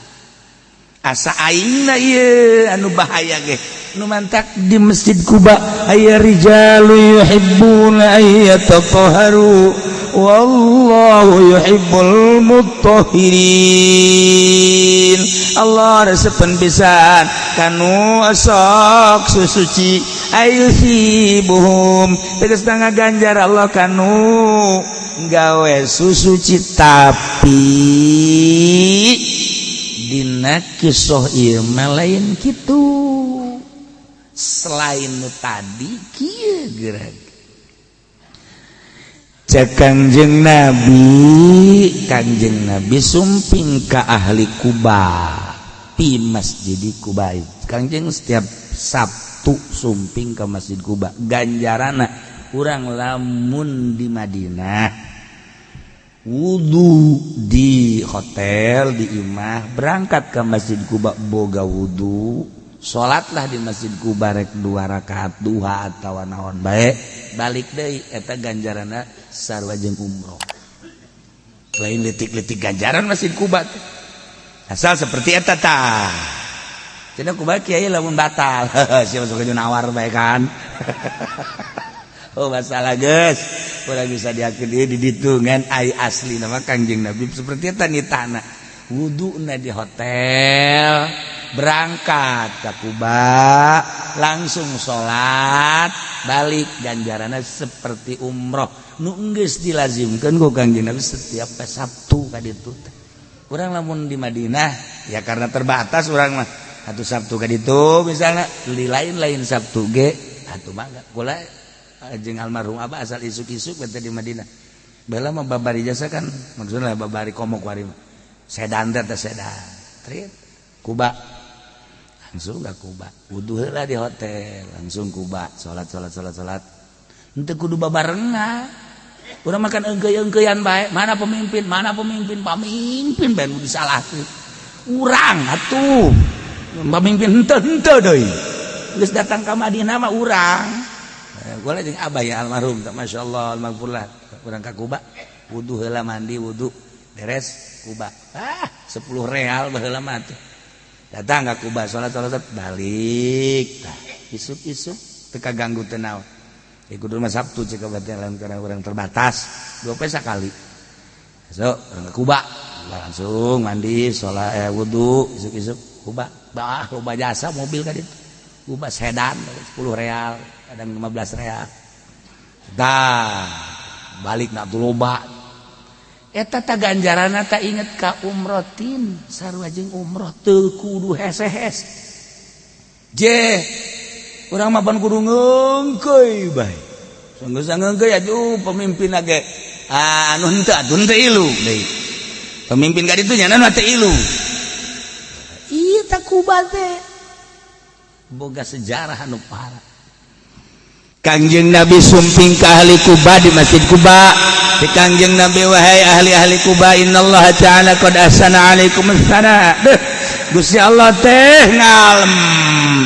asa aingna ieu anu bahaya ge nu mantak di Masjid Kuba aya rijalu yuhibbuna ayyatatahharu wallahu yuhibbul mutahhirin Allah resepen pisan kanu sok susuci ayusibuhum tegas ngaganjar Allah kanu gawe susuci tapi dina kisah ieu mah lain kitu selain nu tadi kieu geura Kangjeng Nabi sumping ka ahli Kuba pi Masjid Kuba. Kangjeng setiap Sabtu sumping ke Masjid Kuba. Ganjarana urang lamun di Madinah wudu di hotel di imah berangkat ke Masjid Kuba boga wudu salatlah di Masjid Kuba rek 2 rakaat duha atawa naon bae balik deui eta ganjarana sarua jeung umroh. Lain letik-letik ganjaran Masjid Kuba asal seperti eta tah. Cenah Kuba kiai lamun batal siapa sok nawar bae kan. Oh masalah geus urang bisa diakeun ieu di ditu ngan ai asli nama Kangjeng Nabi seperti eta nitana wuduna di hotel berangkat ke Kuba langsung sholat balik ganjaranna seperti umroh nu geus dilazimkeun ku Kangjeng Nabi setiap Sabtu ka ditu teh. Urang lamun di Madinah ya karena terbatas urang mah atuh Sabtu ka ditu misalnya di lain-lain Sabtu ge atuh mangga kula jeung almarhum Abah asal isuk-isuk bete di Madinah. Baheula mah babari jasa kan maksudna babari komok wari sedan teh sedan. Trit Kuba langsung ka Kuba. Wudu heula di hotel, langsung Kuba, salat. Henteu kudu babarengan. Urang makan engkeuy-engkeuyan bae. Mana pemimpin? Pamimpin bae nu disalahkeun. Urang atuh. Pamimpin henteu deui. Geus datang ka Madinah mah urang. Gua jeung Abah ya almarhum, masyaallah almarhumlah urang ka Kuba wudu heula mandi wudu beres Kuba 10 real baheula mah teh datang ka Kuba salat balik tah isuk-isuk teu kaganggu teu naon kudu mah Sabtu ceuk berarti lamun karena urang terbatas 2 poe sakali sok urang ka Kuba langsung mandi salat wudu isuk-isuk Kuba loba jasa mobil ka ditu Kuba sedan 10 real kadang 15 real dah balik nak loba eta teh ganjaranna teh inget ka umrotin sarua jeung umroh teu kudu heses je urang mah pan kudu ngeungkeuy bae sanggeus ngeungkeuy atuh pemimpin ge anu henteu ilu deui pemimpin ka ditu nya anu teh ilu ieu teh Kuba teh boga sejarah anu parah. Kangjeng Nabi sumping ka ahli Kuba di Masjid Kuba. Di Kangjeng Nabi wahai ahli-ahli Kuba innallaha ta'ala qad ahsana 'alaikum as-sana. Gusti Allah teh ngalem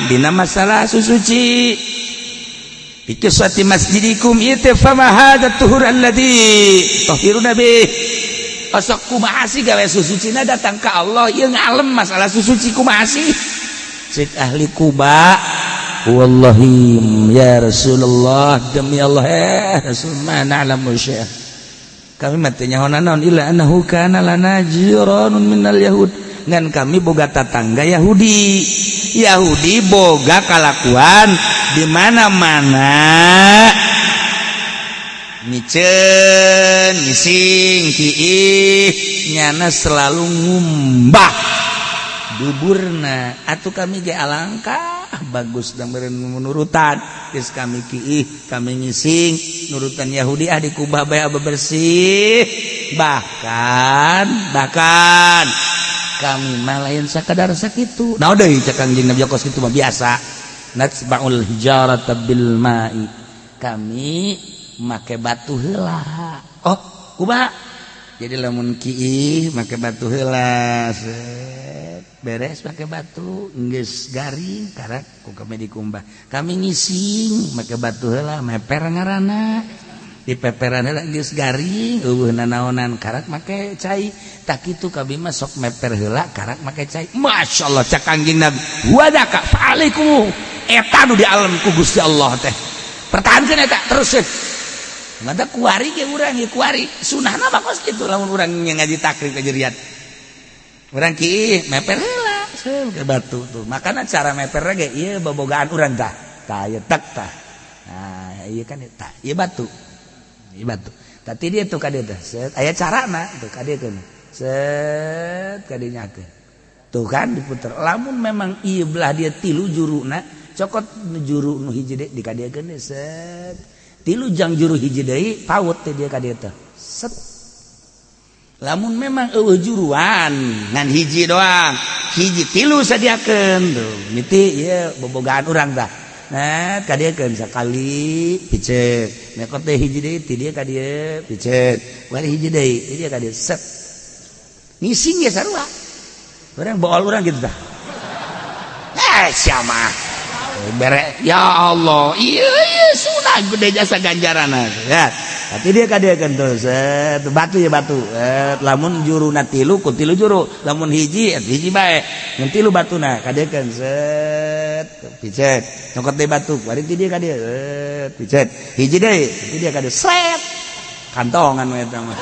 dina masalah susuci. Bikiswati masjidikum itu fama hadza tuhur alladzi tahiruna bih. Osok kumaha sih gawe susucina datang ka Allah ieu ngalem masalah susuci kumaha sih. Cik ahli Kuba wallahi ya Rasulullah demi Allah Rasul mana alamu syekh kami matinya naon illa annahu kana lana jiranun minal yahud ngan kami boga tetangga Yahudi boga kalakuan di mana-mana micen ngising kiih nyana selalu ngumbah duburna atuh kami ge alangkah bagus dan menurutan geus kami kiih kami ngising nurutan Yahudi di Kuba bae bersih bahkan kami mah lain sakadar sakitu naon deui cek Kangjeng Nabi kos kitu mah biasa natsba'ul hijarata bil ma'i kami make batu heula oh Kuba jadi lamun kiih make batu heula beres pakai batu geus garing karak ku kami dikumbah kami ngising make batu heula meper ngaranna di peperan heula geus garing eueuhna naonan karak make cai tak kitu kami mah sok meper heula karak make cai masyaallah cak Kangjeng Nabi wadaka fa'alaikum eta nu di alam ku Gusti Allah teh pertahankeun eta terus mata kuari ge urang ieu kuari sunahna mah kos kitu lamun urang ngaji takrib ka jeriat urang kiih meper heula ke batu tuh makanya cara meper ge ieu bobogaan urang tah tah ieu tek tah nah ieu kan tah ieu batu tadi dia tuh ka dieu teh set aya carana tuh ka dieu keun set ka dieu nyakeun tuh kan diputer lamun memang ieu belah dia 3 juruna cokot juru nu hiji di ka dieu keun set tilu jang juru hiji deui paut teh dia ka dieu teh set lamun memang eueuh juruan ngan hiji doang hiji tilu sadiakeun tuh miti ieu bobogaan urang tah nah ka dieukeun sakali piceuk mekot teh hiji deui ti dieu ka dieu piceuk bari hiji deui ti dieu ka dieu set ngising ge sarua urang bool urang gitu tah sia mah bere ya Allah iya sunah gede jasa ganjarana ya tapi dia kadiekeun tuh set batu ya batu lamun juruna tilu ku tilu juru lamun hiji hiji bae ngan tilu batuna kadiekeun set picet nyokot deui batu bari ti dia kadie picet hiji deui ti dia kadie sret kantongan we eta mah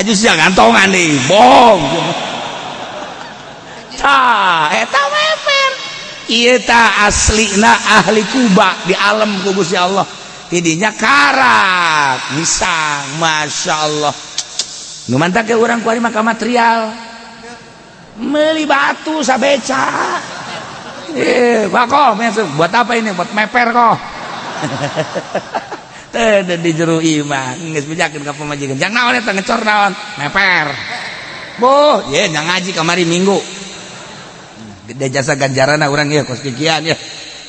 aju sia kantongan deui bohong eta meper ieu tah aslina ahli kuba di alam ku Gusti Allah tidinya karak misang masyaallah nu mantap ke urang kuari maka material meuli batu sabeca kok buat apa ini buat meper kok teh di jero imah geus bejakeun ka pamajikan jang naon eta ngecor naon meper boh ye nya ngaji kamari minggu gede jasa ganjarana urang ieu kos kikian ya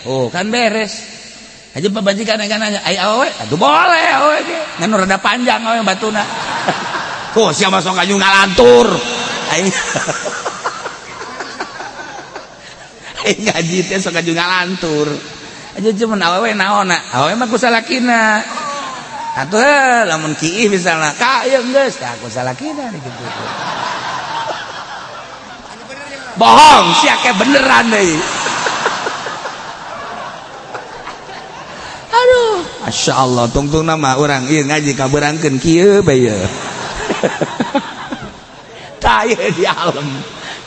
oh kan beres aja pabajikan nanya ai awewe atuh boleh awewe ge ngan rada panjang awewe batuna oh sia mah sok ngajung ngalantur ai ngaji teh sok ngajung ngalantur aja cuman awewe naonna awewe mah ku salakina atuh lamun kiih misalna ka ieu geus tah ku salakina gitu bohong sia ke beneran deui aduh masyaallah tungtung nama urang ieu ngaji kabeurangkeun kieu bae tah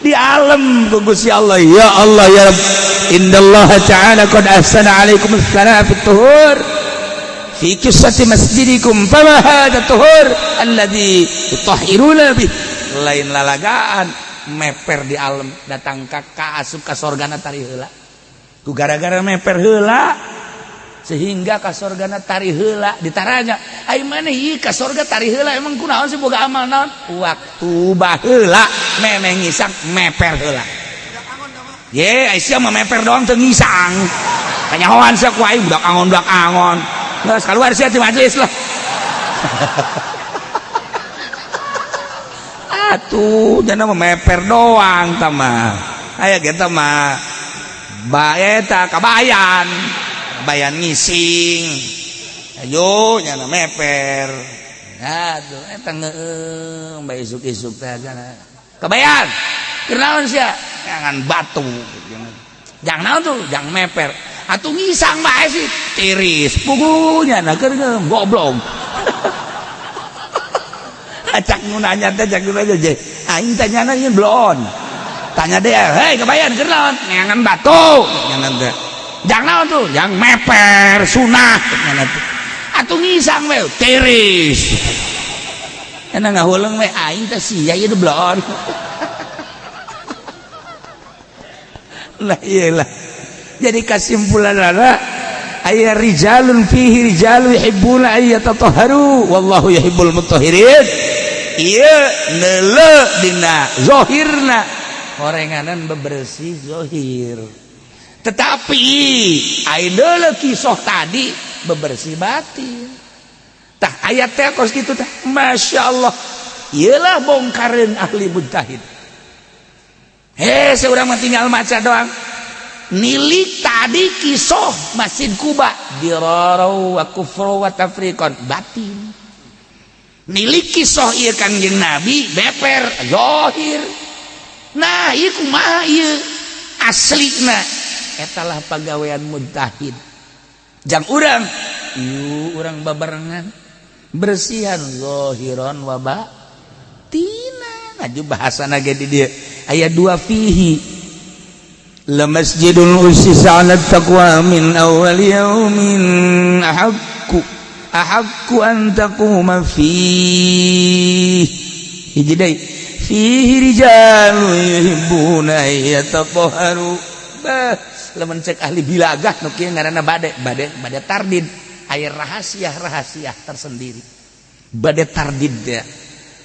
di alam ku Gusti Allah ya Allah ya Rabb innallaha ta'ala qad ahsana 'alaikum as-salata fit tuhur fi qissati masjidikum fama hadha tuhur alladhi tutahhiruna bih lain lalagaan meper di alam datang ka asup ka sorgana tari heula ku gara-gara meper heula sehingga ka sorgana tari heula ditaranya ai maneh ieu ka sorga tari heula emang kunaon sih boga amal naon waktu baheula memeh ngisang meper heula ye ai sia mah meper doang teu ngisang kanyahoan sia ku aing budak angon geus kaluar sia ti majelis lah atuh jangan meper doang tamah aya kita mah bae eta kabayan ngising ayo nyana meper aduh eta ngeueum bae isuk-isuk teh kabayan keur naon sia jangan batu jang naon tuh jang meper atuh ngisang bae sih tiris pugunya na keur goblok acak nu nanya teh cak aja je aing tanyana ieu blon tanya deh hei kebayan keur naon ngangan batu ngangan teh jang naon tuh jang meper sunah ngangan teh atuh ngisang we tiris ena ngahuleung we aing teh sia ieu blon lah iyalah jadi kesimpulanna aya rijalun fihi rijalu yuhibbuna ay yatatahharu wallahu yuhibbul mutahhirin ieu neuleuh dina zahirna horenganan bebersih zahir tetapi aya kisah tadi bebersih batin tah ayat teh kos kitu teh masyaallah ieulah bongkareun ahli mujtahid seurang mah tinggal maca doang nilik tadi kisah Masjid Kuba dirarau wa kufru wa tafriqan batin nilik kisah ieu Kangjeng Nabi beper zahir nah ieu kumaha ieu aslina eta lah pagawean mujtahid jang urang ieu urang babarengan bersihan zahiran wa batinan ngaju bahasana ge di dieu aya dua fihi la masjidul ussisa 'ala taqwa min awwal yaumin ahaqqu an taquma fihi hiji deui fihi rijalun yuhibbuna yatatahharu Lamun cek ahli bilagah nu kieu ngaranna bade tardid, aya rahasia tersendiri. Bade tardid ya.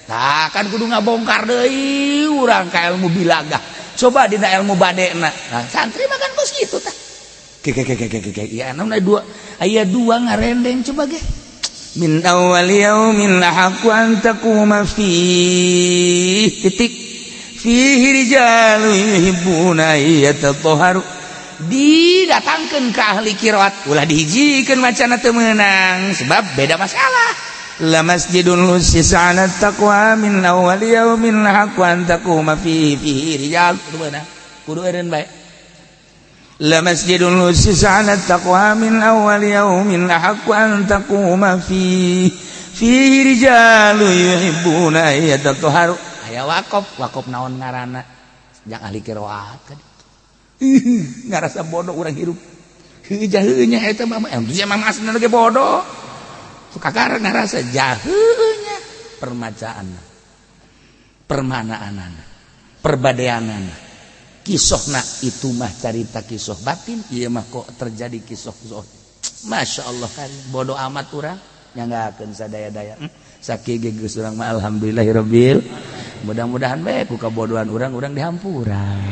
Tah kan kudu ngabongkar deui urang ka ilmu bilagah. Coba dina ilmu badena. Nah, santri makan kos kitu tah. Iya anu aya dua ngarendeng coba ge. Min awwal yaumin haqqu an taquma fi titik fihi rijalun yuhibbuna yatatahharu didatangkeun ka ahli qiraat ulah dihijikeun macana teu meunang sebab beda masalah la masjidun lusis 'ala taqwa min awwal yaumin haqqu an taquma fihi rijal kudu eureun bae la masjidun lusis 'ala taqwa min awwal yaumin haqqu an taquma fihi rijalun yuhibbuna yatatahharu aya wakaf naon ngaranna jang ahli qiraat kan ngarasa bodoh urang hirup jaheunya eta mah nya mah asna ge bodoh kakara ngarasa jaheunya permacaanna permanaanana perbadeanana kisahna itu mah carita kisah batin ieu mah kok terjadi kisah masyaallah kan bodoh amat urang nyanggakeun sadaya-daya sakige geus urang mah alhamdulillahirabbil mudah-mudahan bae ku kabodohan urang dihampuran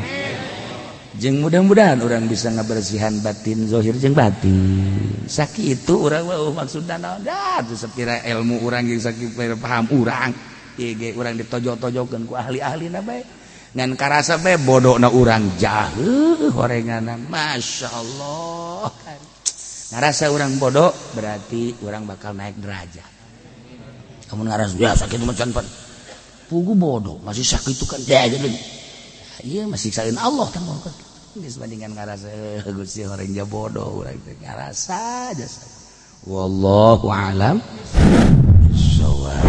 jeung mudah-mudahan urang bisa ngabersihan batin zahir jeung batin sakitu urang mah maksudna naon dah sapira ilmu urang jeung sapira paham urang ieu ge urang ditojo-tojokeun ku ahli-ahlina bae ngan karasa bae bodona urang jaheuh horenganan masyaallah kan ngarasa urang bodoh berarti urang bakal naik derajat kamu ngarasa ya sakit macan pan pugu bodoh masih sakit itu kan iya masih sakeun Allah tah mah geus bandingan ngarasa Gusti horengnya bodoh urang teh ngarasa aja wallahu alam bissawab